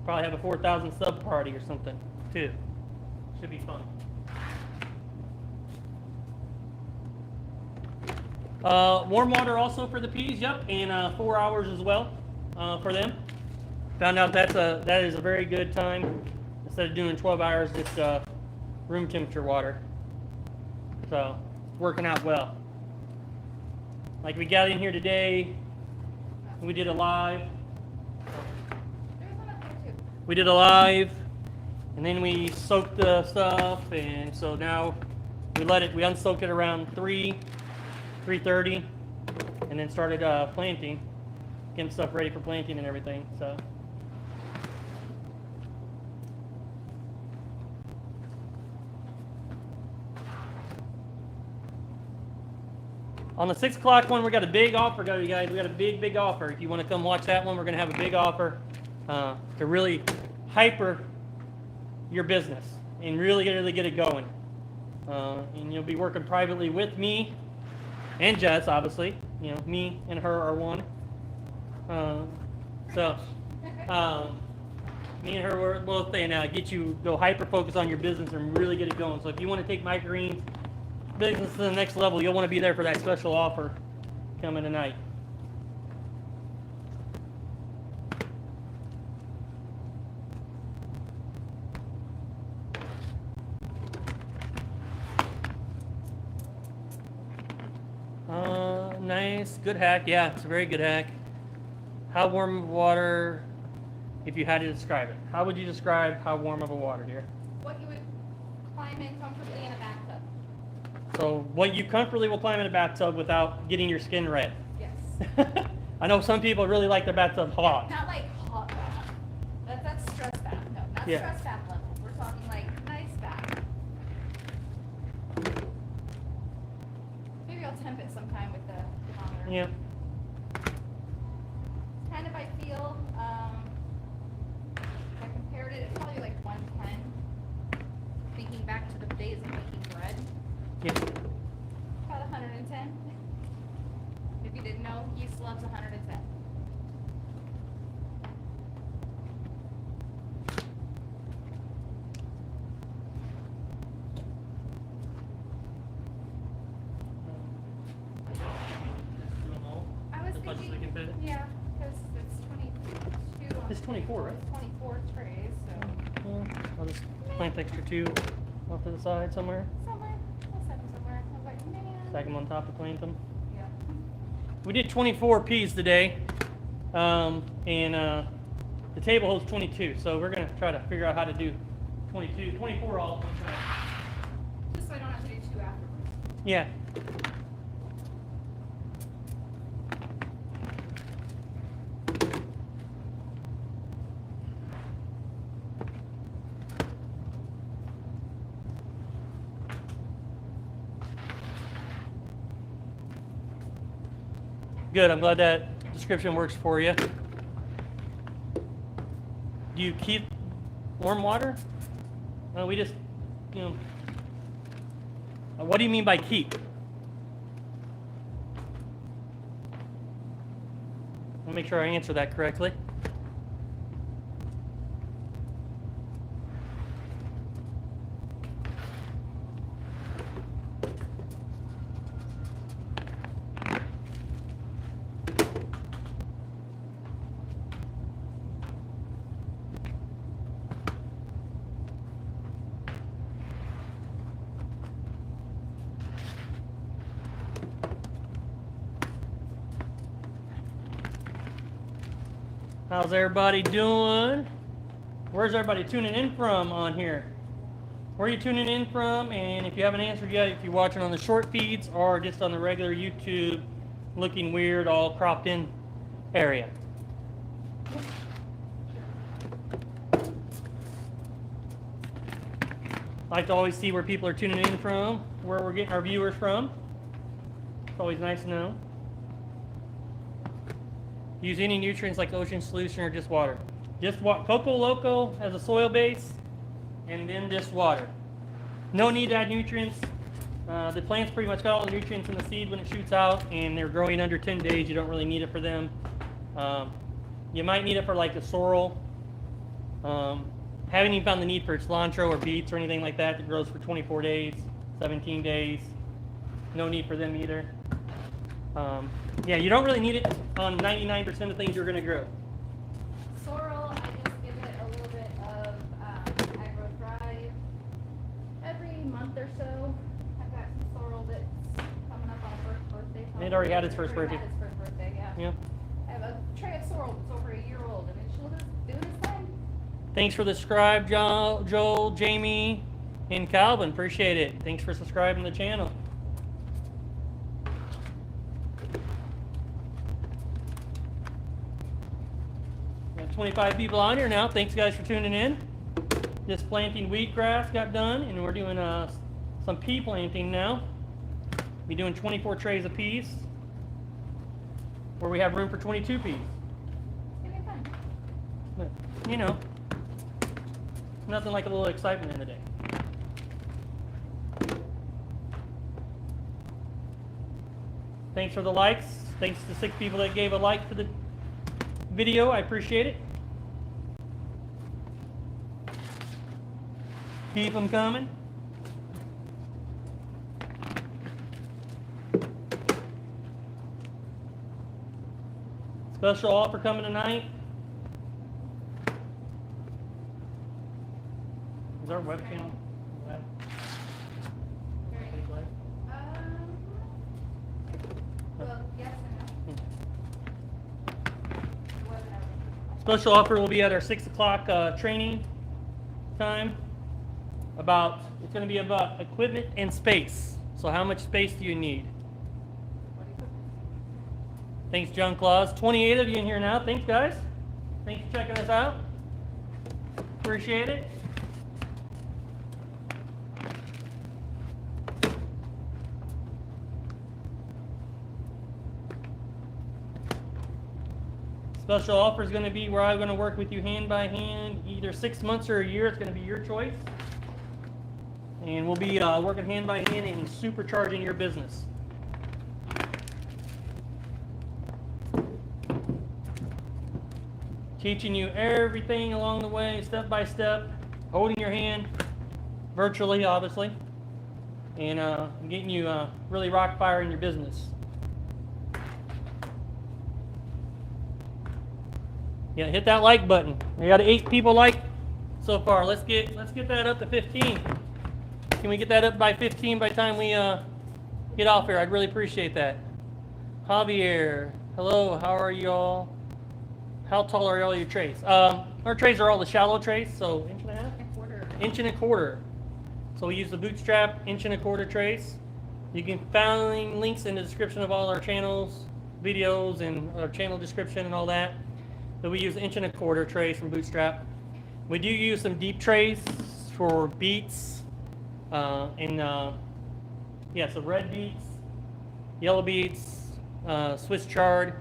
Probably have a 4,000 sub party or something too. Should be fun. Warm water also for the peas, yep, and 4 hours as well for them. Found out that is a very good time. Instead of doing 12 hours, just room temperature water. So, working out well. Like we got in here today, we did a live. We did a live, and then we soaked the stuff, and so now we unsoaked it around 3:30, and then started planting, getting stuff ready for planting and everything. So. On the 6 o'clock one, we got a big offer, guys. We got a big offer. If you want to come watch that one, we're going to have a big offer to really hyper your business and really get it going. And you'll be working privately with me and Jess, obviously. You know, me and her are one. Me and her will both get you go hyper focus on your business and really get it going. So if you want to take Microgreens business to the next level, you'll want to be there for that special offer coming tonight. Nice, good hack. Yeah, it's a very good hack. How warm of water, if you had to describe it? How would you describe how warm of a water, dear? What you would climb in comfortably in a bathtub. So what you comfortably will climb in a bathtub without getting your skin red. Yes. I know some people really like their bathtub hot. Not like hot bath. That's stress bath. No, not stress bath level. We're talking like nice bath. Maybe I'll temp it sometime with the thermometer. Yeah. Kind of I feel, if I compared it, it's probably like 110. Thinking back to the days of making bread. Yeah. About 110. If you didn't know, yeast loves 110. I was thinking, yeah, because it's 22. It's 24, right? 24 trays, so. Well, I'll just plant the extra 2 off to the side somewhere. Somewhere. I'll set them somewhere. I was like, man. Stack them on top to plant them. Yeah. We did 24 peas today, and the table holds 22, so we're going to try to figure out how to do 24 all at one time. Just so I don't have to do 2 afterwards. Yeah. Good, I'm glad that description works for you. Do you keep warm water? No, we just, what do you mean by keep? Let me make sure I answer that correctly. How's everybody doing? Where's everybody tuning in from on here? Where are you tuning in from? And if you haven't answered yet, if you're watching on the short feeds or just on the regular YouTube, looking weird, all cropped in area. I like to always see where people are tuning in from, where we're getting our viewers from. It's always nice to know. Use any nutrients like ocean solution or just water. Just Coco Loco as a soil base, and then just water. No need to add nutrients. The plant's pretty much got all the nutrients in the seed when it shoots out, and they're growing under 10 days. You don't really need it for them. You might need it for like the sorrel, Haven't even found the need for cilantro or beets or anything like that grows for 24 days, 17 days. No need for them either. Yeah, you don't really need it on 99% of things you're going to grow. Sorrel, I just give it a little bit of Agro Thrive every month or so. I've got some sorrel that's coming up on a first birthday. It already had its first birthday. Had its first birthday, yeah. Yeah. I have a tray of sorrel that's over a year old, and it's doing its thing. Thanks for the subscribe, Joel, Jamie, and Calvin. Appreciate it. Thanks for subscribing to the channel. Got 25 people on here now. Thanks, guys, for tuning in. Just planting wheatgrass got done, and we're doing some pea planting now. Be doing 24 trays apiece, where we have room for 22 peas. It's gonna be fun. But, you know, nothing like a little excitement in the day. Thanks for the likes. Thanks to 6 people that gave a like to the video. I appreciate it. Keep them coming. Special offer coming tonight. Is our web channel? Well, yes and no. Special offer will be at our 6 o'clock training time. It's going to be about equipment and space. So how much space do you need? Thanks, John Claus. 28 of you in here now. Thanks, guys. Thanks for checking us out. Appreciate it. Special offer is going to be where I'm going to work with you hand by hand, either 6 months or a year. It's going to be your choice. And we'll be working hand by hand and supercharging your business. Teaching you everything along the way, step by step, holding your hand, virtually, obviously, and getting you really rock fire in your business. Yeah, hit that like button. We got 8 people like so far. Let's get that up to 15. Can we get that up by 15 by the time we get off here? I'd really appreciate that. Javier, hello. How are y'all? How tall are all your trays? Our trays are all the shallow trays, so inch and a half, inch and a quarter. So we use the bootstrap 1.25" trays. You can find links in the description of all our channels, videos, and our channel description and all that. So we use 1.25" trays from Bootstrap. We do use some deep trays for beets, so red beets, yellow beets, Swiss chard.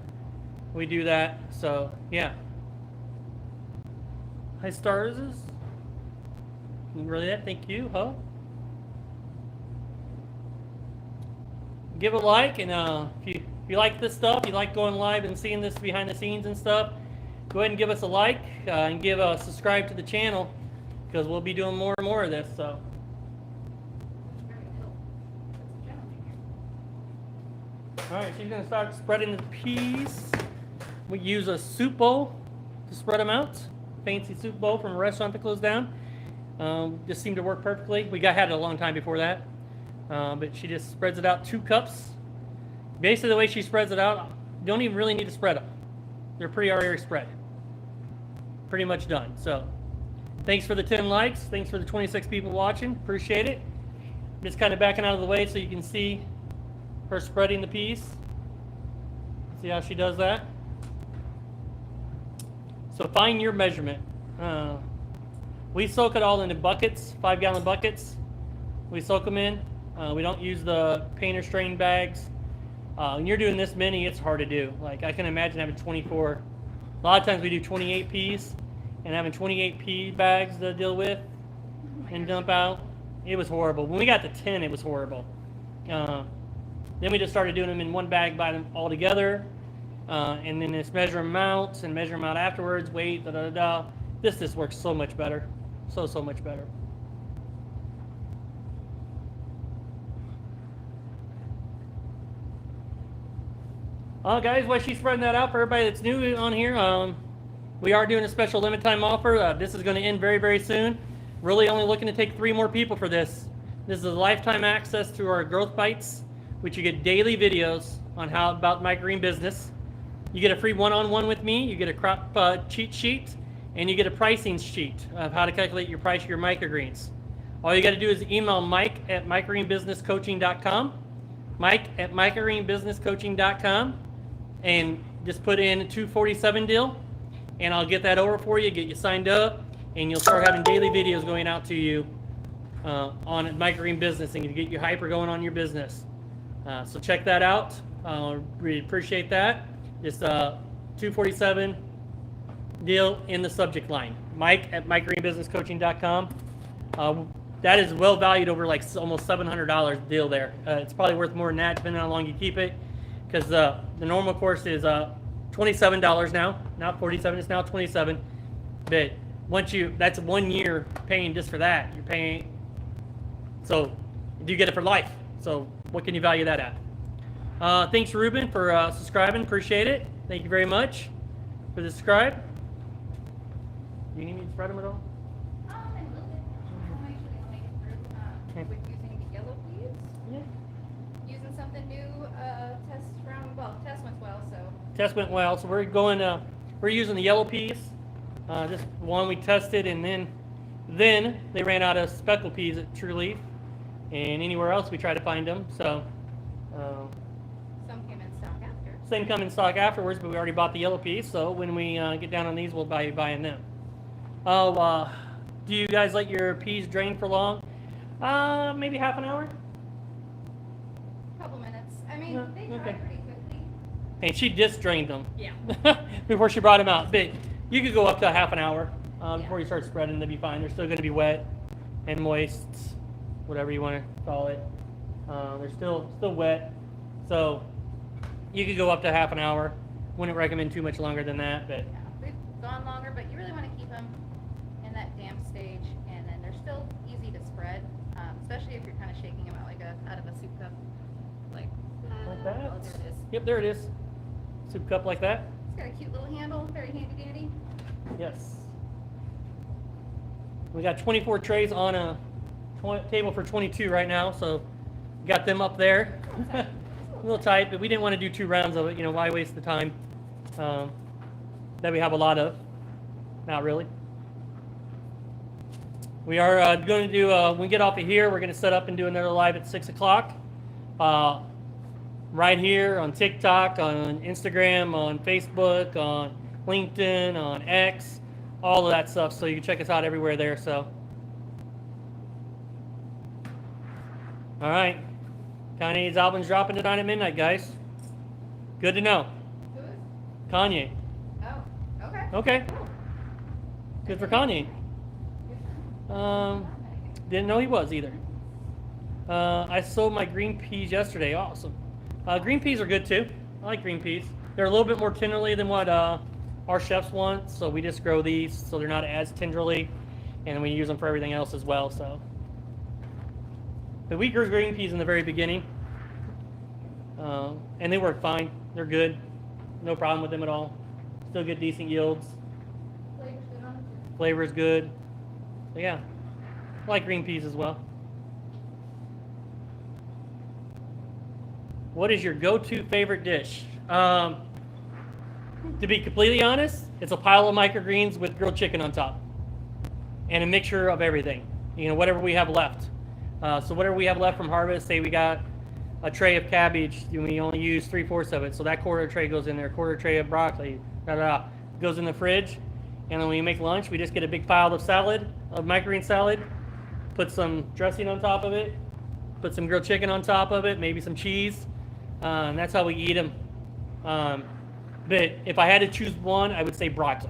We do that. So yeah. Hi stars. Really, thank you, huh? Give a like, and if you like this stuff, you like going live and seeing this behind the scenes and stuff, go ahead and give us a like and give a subscribe to the channel, because we'll be doing more and more of this. So. All right, so you're gonna start spreading the peas. We use a soup bowl to spread them out. Fancy soup bowl from a restaurant that closed down. Just seemed to work perfectly. We had it a long time before that, but she just spreads it out 2 cups. Basically, the way she spreads it out, you don't even really need to spread them. They're pretty already spread. Pretty much done. So, thanks for the 10 likes. Thanks for the 26 people watching. Appreciate it. Just kind of backing out of the way so you can see her spreading the peas. See how she does that? So find your measurement. We soak it all into buckets, 5-gallon buckets. We soak them in. We don't use the painter strain bags. When you're doing this many, it's hard to do. Like, I can imagine having 24. A lot of times we do 28 peas, and having 28 pea bags to deal with and dump out. It was horrible. When we got to 10, it was horrible. Then we just started doing them in one bag by them all together, and then just measure them out and measure them out afterwards, weight, This works so much better. So much better. Guys, while she's spreading that out for everybody that's new on here, we are doing a special limited time offer. This is going to end very, very soon. Really only looking to take 3 more people for this. This is a lifetime access to our growth bites, which you get daily videos on how about microgreen business. You get a free one-on-one with me. You get a crop cheat sheet, and you get a pricing sheet of how to calculate your price of your microgreens. All you got to do is email mike@microgreenbusinesscoaching.com, mike@microgreenbusinesscoaching.com, and just put in a 247 deal, and I'll get that over for you, get you signed up, and you'll start having daily videos going out to you on microgreen business and get you hyper going on your business. So check that out. Really appreciate that. Just 247 deal in the subject line. Mike@microgreenbusinesscoaching.com. That is well valued, over like almost $700 deal there. It's probably worth more than that depending on how long you keep it, because the normal course is $27 now, not $47. It's now $27. But once that's 1 year paying just for that. You're paying, so you get it for life. So what can you value that at? Thanks, Ruben, for subscribing. Appreciate it. Thank you very much for the subscribe. Do you need me to spread them at all? A little bit. I'll make sure they don't make it through. Okay. With using the yellow leaves. Yeah. Using something new, test went well, so. Test went well, so we're going. We're using the yellow peas. Just one we tested, and then they ran out of speckled peas at True Leaf, and anywhere else we tried to find them. So Some came in stock after. same come in stock afterwards, but we already bought the yellow peas. So when we get down on these, we'll be buying them. Oh, do you guys let your peas drain for long? Maybe half an hour. Couple minutes. I mean, Yeah, they dry okay. pretty quickly. And she just drained them. Yeah. Before she brought them out. But you could go up to half an hour before Yeah. you start spreading. They'll be fine. They're still going to be wet and moist, whatever you want to call it. They're still wet, so you could go up to half an hour. Wouldn't recommend too much longer than that, but Yeah, we've gone longer, but you really want to keep them in that damp stage, and then they're still easy to spread, especially if you're kind of shaking them out out of a soup cup, like that. Oh, there it is. Yep, there it is. Soup cup like that. It's got a cute little handle, very handy dandy. Yes. We got 24 trays on a table for 22 right now, so got them up there. A little tight, but we didn't want to do 2 rounds of it. Why waste the time that we have a lot of? Not really. We are going to do, when we get off of here, we're going to set up and do another live at 6 o'clock. Right here on TikTok, on Instagram, on Facebook, on LinkedIn, on X, all of that stuff. So you can check us out everywhere there. So, all right, Kanye's album's dropping tonight at midnight, guys. Good to know. Who is? Kanye. Oh, okay. Okay. Cool. Good for Kanye. Good. Didn't know he was either. I sold my green peas yesterday. Awesome. Green peas are good too. I like green peas. They're a little bit more tenderly than what our chefs want, so we just grow these so they're not as tenderly, and we use them for everything else as well. So, but we grew green peas in the very beginning, and they work fine. They're good. No problem with them at all. Still get decent yields. Flavor's good on it. Flavor is good. So yeah, I like green peas as well. What is your go-to favorite dish? To be completely honest, it's a pile of microgreens with grilled chicken on top, and a mixture of everything. Whatever we have left. So whatever we have left from harvest, say we got a tray of cabbage, and we only use 3/4 of it. So that quarter tray goes in there. Quarter tray of broccoli, goes in the fridge. And then when you make lunch, we just get a big pile of salad, of microgreen salad, put some dressing on top of it, put some grilled chicken on top of it, maybe some cheese. And that's how we eat them. But if I had to choose one, I would say broccoli.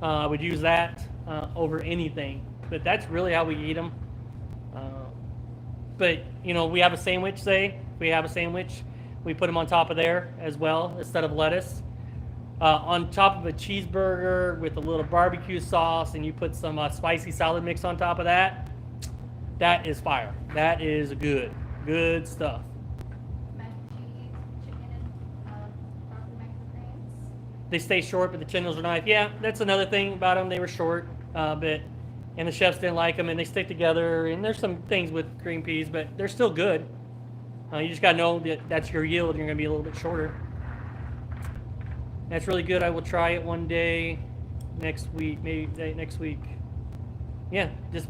I would use that over anything. But that's really how we eat them. But we have a sandwich. Say we have a sandwich, we put them on top of there as well instead of lettuce. on top of a cheeseburger with a little barbecue sauce, and you put some spicy salad mix on top of that, that is fire. That is good stuff. Mac and cheese, chicken, and broccoli microgreens. They stay short, but the chisels are nice. Yeah, that's another thing about them. They were short, but and the chefs didn't like them, and they stick together. And there's some things with green peas, but they're still good. You just gotta know that that's your yield, and you're gonna be a little bit shorter. That's really good. I will try it one day next week, maybe next week. Yeah, just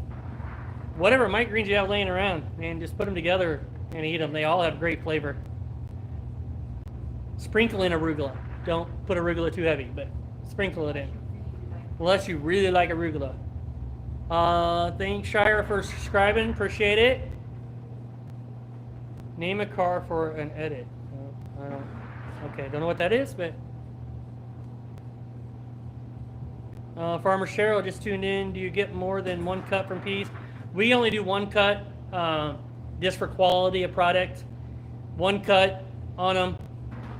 whatever microgreens you have laying around, man, just put them together and eat them. They all have great flavor. Sprinkle in arugula. Don't put arugula too heavy, but sprinkle it in. Unless you really like arugula. Thanks, Shire, for subscribing. Appreciate it. Name a car for an edit. Okay, don't know what that is, but... Farmer Cheryl just tuned in. Do you get more than one cut from peas? We only do one cut, just for quality of product. One cut on them.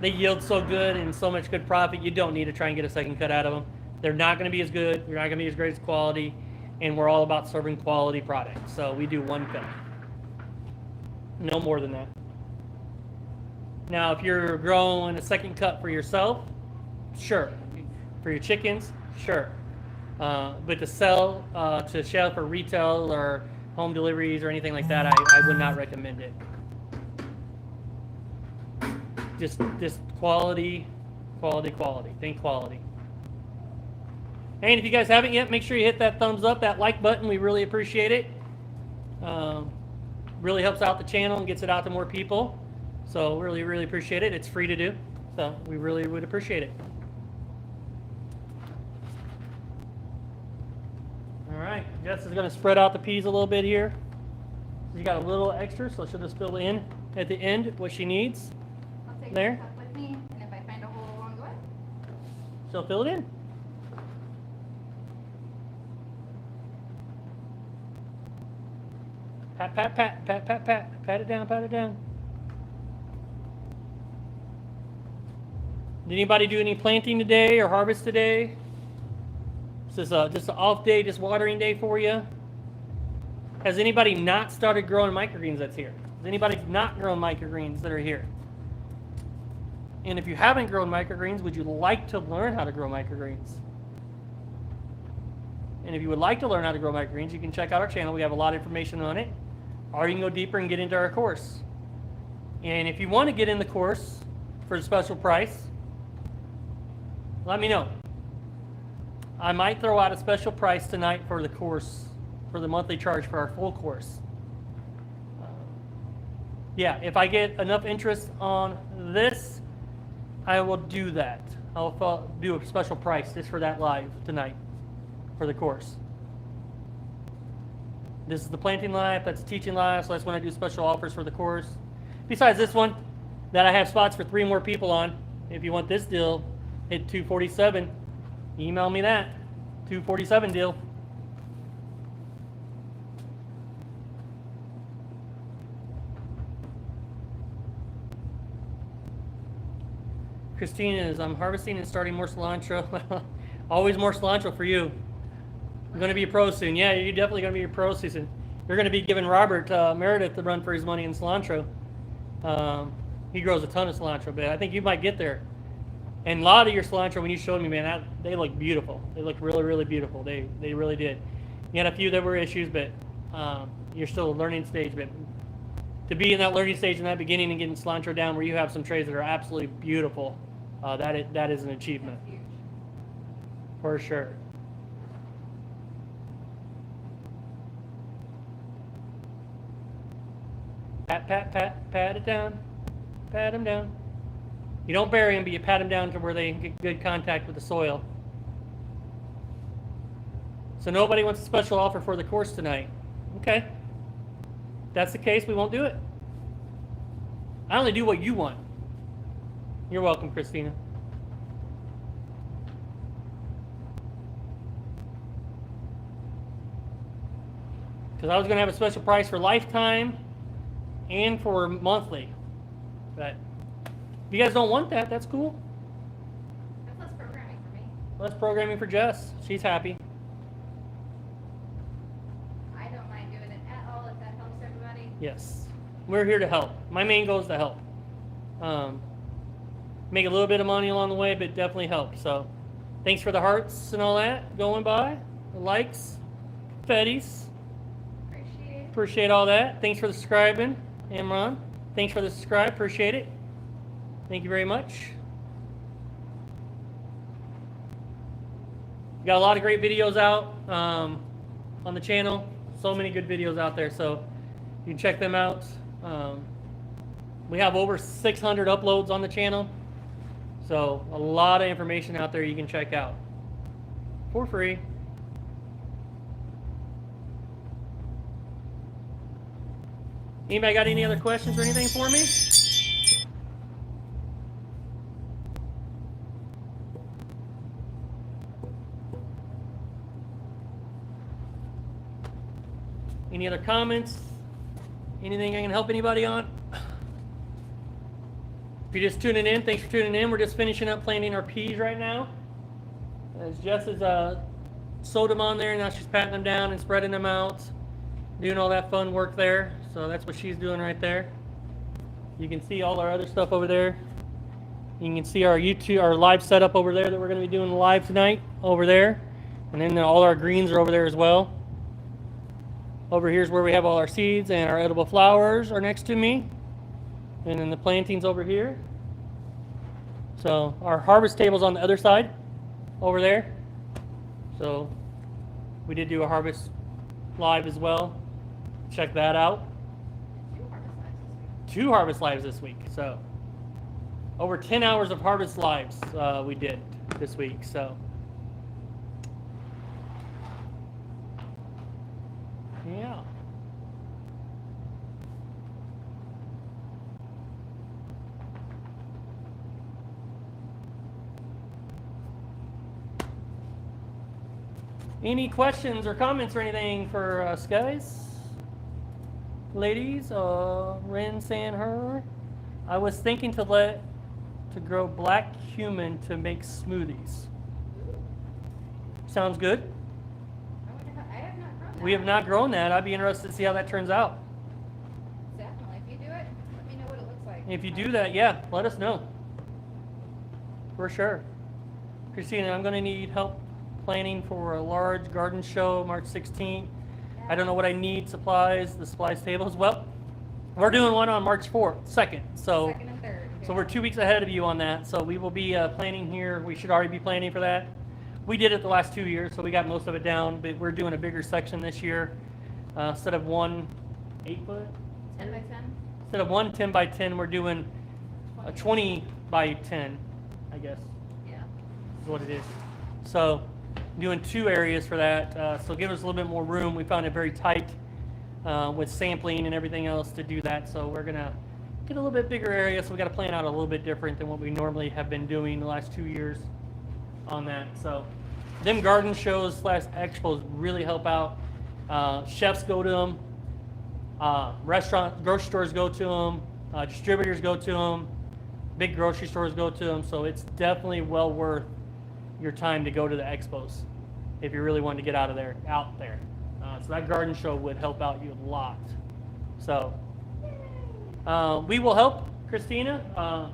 They yield so good and so much good profit, you don't need to try and get a second cut out of them. They're not going to be as good. They're not going to be as great as quality. And we're all about serving quality products. So we do one cut. No more than that. Now, if you're growing a second cut for yourself, sure. For your chickens, sure. But to sell to shelf or retail or home deliveries or anything like that, I would not recommend it. Just quality. Think quality. And if you guys haven't yet, make sure you hit that thumbs up, that like button. We really appreciate it. Really helps out the channel and gets it out to more people. So really appreciate it. It's free to do. So we really would appreciate it. All right, Jess is going to spread out the peas a little bit here. You got a little extra, so she'll just fill in at the end what she needs. I'll take There. the cup with me, and if I find a hole along the way, She'll fill it in. Pat it down. Did anybody do any planting today or harvest today? Is this just an off day, just watering day for you? Has anybody not started growing microgreens that's here? Has anybody not grown microgreens that are here? And if you haven't grown microgreens, would you like to learn how to grow microgreens? And if you would like to learn how to grow microgreens, you can check out our channel. We have a lot of information on it. Or you can go deeper and get into our course. And if you want to get in the course for a special price, let me know. I might throw out a special price tonight for the course, for the monthly charge for our full course. Yeah, if I get enough interest on this, I will do that. I'll do a special price just for that live tonight for the course. This is the planting live, that's the teaching live, so that's when I do special offers for the course. Besides this one, that I have spots for 3 more people on. If you want this deal, hit 247. Email me that. 247 deal. Christina is, I'm harvesting and starting more cilantro. Always more cilantro for you. You're going to be a pro soon. Yeah, you're definitely going to be a pro soon. You're going to be giving Robert Meredith the run for his money in cilantro. He grows a ton of cilantro, but I think you might get there. And a lot of your cilantro, when you showed me, man, they look beautiful. They look really beautiful. They really did. You had a few that were issues, but you're still a learning stage. But to be in that learning stage in that beginning and getting cilantro down where you have some trays that are absolutely beautiful, that is an achievement. that's huge. For sure. Pat it down. Pat them down. You don't bury them, but you pat them down to where they get good contact with the soil. So nobody wants a special offer for the course tonight. Okay. If that's the case, we won't do it. I only do what you want. You're welcome, Christina. Because I was going to have a special price for lifetime and for monthly. But if you guys don't want that, that's cool. That's less per Less programming for Jess. She's happy. I don't mind doing it at all if that helps everybody. Yes. We're here to help. My main goal is to help. Make a little bit of money along the way, but definitely help. So thanks for the hearts and all that going by. The likes, confettis. Appreciate all that. Thanks for the subscribing, Imran. Thanks for the subscribe. Appreciate it. Thank you very much. Got a lot of great videos out on the channel. So many good videos out there, so you can check them out. We have over 600 uploads on the channel, so a lot of information out there you can check out for free. Anybody got any other questions or anything for me? Any other comments? Anything I can help anybody on? If you're just tuning in, thanks for tuning in. We're just finishing up planting our peas right now. As Jess has sowed them on there, now she's patting them down and spreading them out, doing all that fun work there. So that's what she's doing right there. You can see all our other stuff over there. You can see our YouTube, our live setup over there that we're going to be doing live tonight over there. And then all our greens are over there as well. Over here's where we have all our seeds, and our edible flowers are next to me. And then the plantings over here. So our harvest table's on the other side over there. So we did do a harvest live as well. Check that out. 2 harvest lives this week. So over 10 hours of harvest lives we did this week. So yeah. Any questions or comments or anything for us, guys? Ladies, Ren saying her. I was thinking to grow black cumin to make smoothies. Sounds good. I have not grown that. We have not grown that. I'd be interested to see how that turns out. Definitely. If you do it, let me know what it looks like. If you do that, yeah, let us know. For sure. Christina, I'm going to need help planning for a large garden show March 16th. I don't know what I need, supplies, the supplies tables. Well, we're doing one on March 4th, 2nd. So, 2nd and 3rd. so we're 2 weeks ahead of you on that. So we will be planning here. We should already be planning for that. We did it the last 2 years, so we got most of it down. But we're doing a bigger section this year. Instead of one 8-foot? 10 by 10? Instead of one 10 by 10, we're doing a 20 by 10, I guess. Yeah. Is what it is. So doing 2 areas for that, so give us a little bit more room. We found it very tight with sampling and everything else to do that, so we're gonna get a little bit bigger area, so we got to plan out a little bit different than what we normally have been doing the last 2 years on that. So them garden shows / expos really help out. Chefs go to them, grocery stores go to them, distributors go to them, big grocery stores go to them, so it's definitely well worth your time to go to the expos if you really want to get out there. So that garden show would help out you a lot. So we will help, Christina.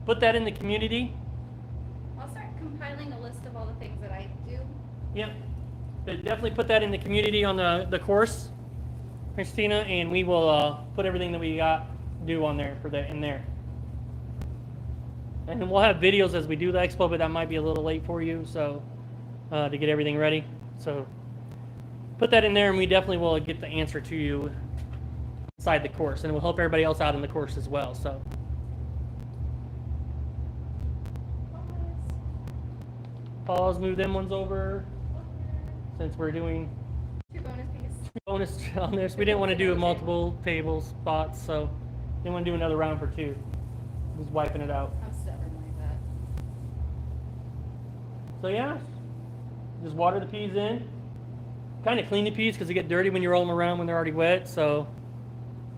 Put that in the community. I'll start compiling a list of all the things that I do. Yep. But definitely put that in the community on the course, Christina, and we will put everything that we got do on there for that in there. And then we'll have videos as we do the expo, but that might be a little late for you, so to get everything ready. So put that in there, and we definitely will get the answer to you inside the course, and it will help everybody else out in the course as well. So pause, move them ones over, since we're doing 2 bonus pieces. bonus on this. We didn't want to do multiple table spots, so didn't want to do another round for 2. Just wiping it out. I'm stubborn like that. So yeah, just water the peas in. Kind of clean the peas because they get dirty when you roll them around when they're already wet. So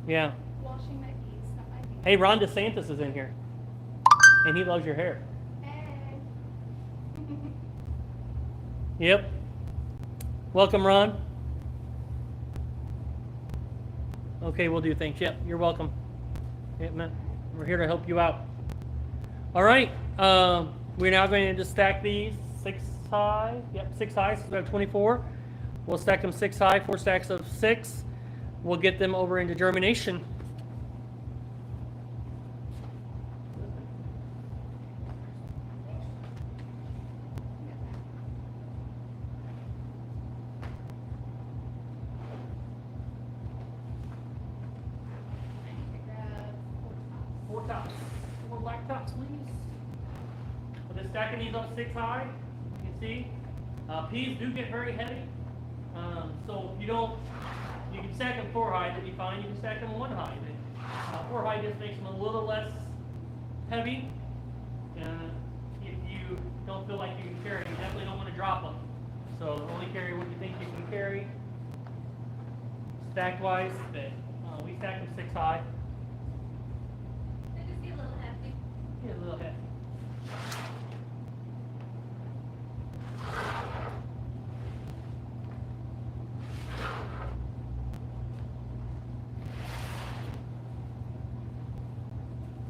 yeah. Washing my peas, not my peas. Hey, Ron DeSantis is in here, and he loves your hair. Hey. Yep. Welcome, Ron. Okay, we'll do. Thanks. Yep, you're welcome. Yep, man. We're here to help you out. All right. We're now going to just stack these 6 high. Yep, 6 high. So we have 24. We'll stack them 6 high, 4 stacks of 6. We'll get them over into germination. Four tops. 4 black tops, please. We're just stacking these up 6 high. You can see. Peas do get very heavy. So if you don't, you can stack them 4 high, that'd be fine. You can stack them 1 high. 4 high just makes them a little less heavy. If you don't feel like you can carry, you definitely don't want to drop them. So only carry what you think you can carry. Stacked wise, but we stack them 6 high. They just get a little hefty. Yeah, a little heavy.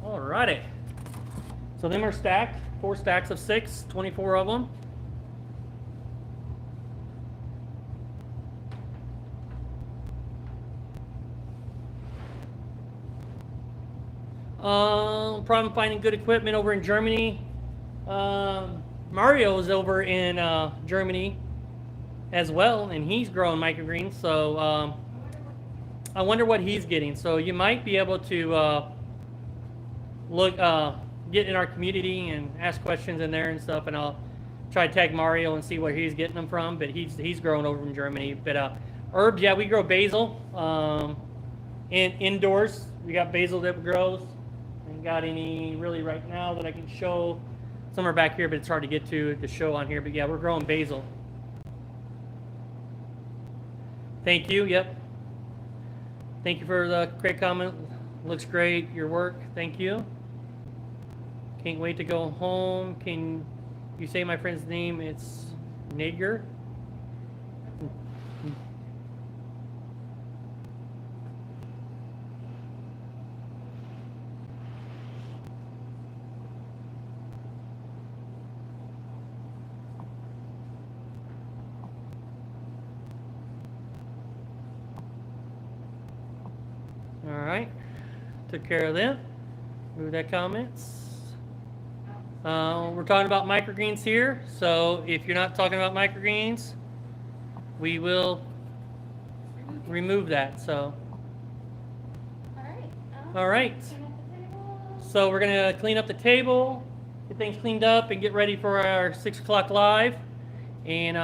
Alrighty. So them are stacked. 4 stacks of 6, 24 of them. Problem finding good equipment over in Germany. Mario is over in Germany as well, and he's growing microgreens. So I wonder what he's getting. So you might be able to get in our community and ask questions in there and stuff, and I'll try to tag Mario and see where he's getting them from. But he's growing over in Germany. But herbs, yeah, we grow basil indoors. We got basil that grows. Ain't got any really right now that I can show. Some are back here, but it's hard to get to show on here. But yeah, we're growing basil. Thank you. Yep. Thank you for the great comment. Looks great. Your work. Thank you. Can't wait to go home. Can you say my friend's name? It's Nager. All right. Took care of them. Move that comments. We're talking about microgreens here, so if you're not talking about microgreens, we will remove that. So, all right. So we're gonna clean up the table, get things cleaned up, and get ready for our 6 o'clock live. And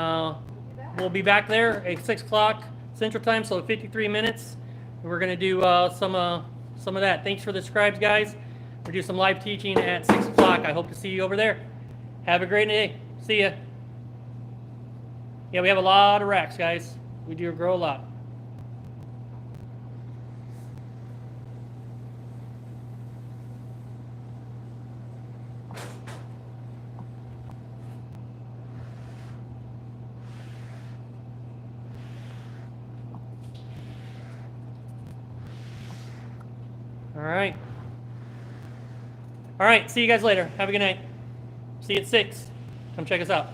we'll be back there at 6 o'clock Central Time, so 53 minutes. We're gonna do some of that. Thanks for the scribes, guys. We'll do some live teaching at 6 o'clock. I hope to see you over there. Have a great day. See ya. Yeah, we have a lot of racks, guys. We do grow a lot. All right. All right, see you guys later. Have a good night. See you at 6. Come check us out.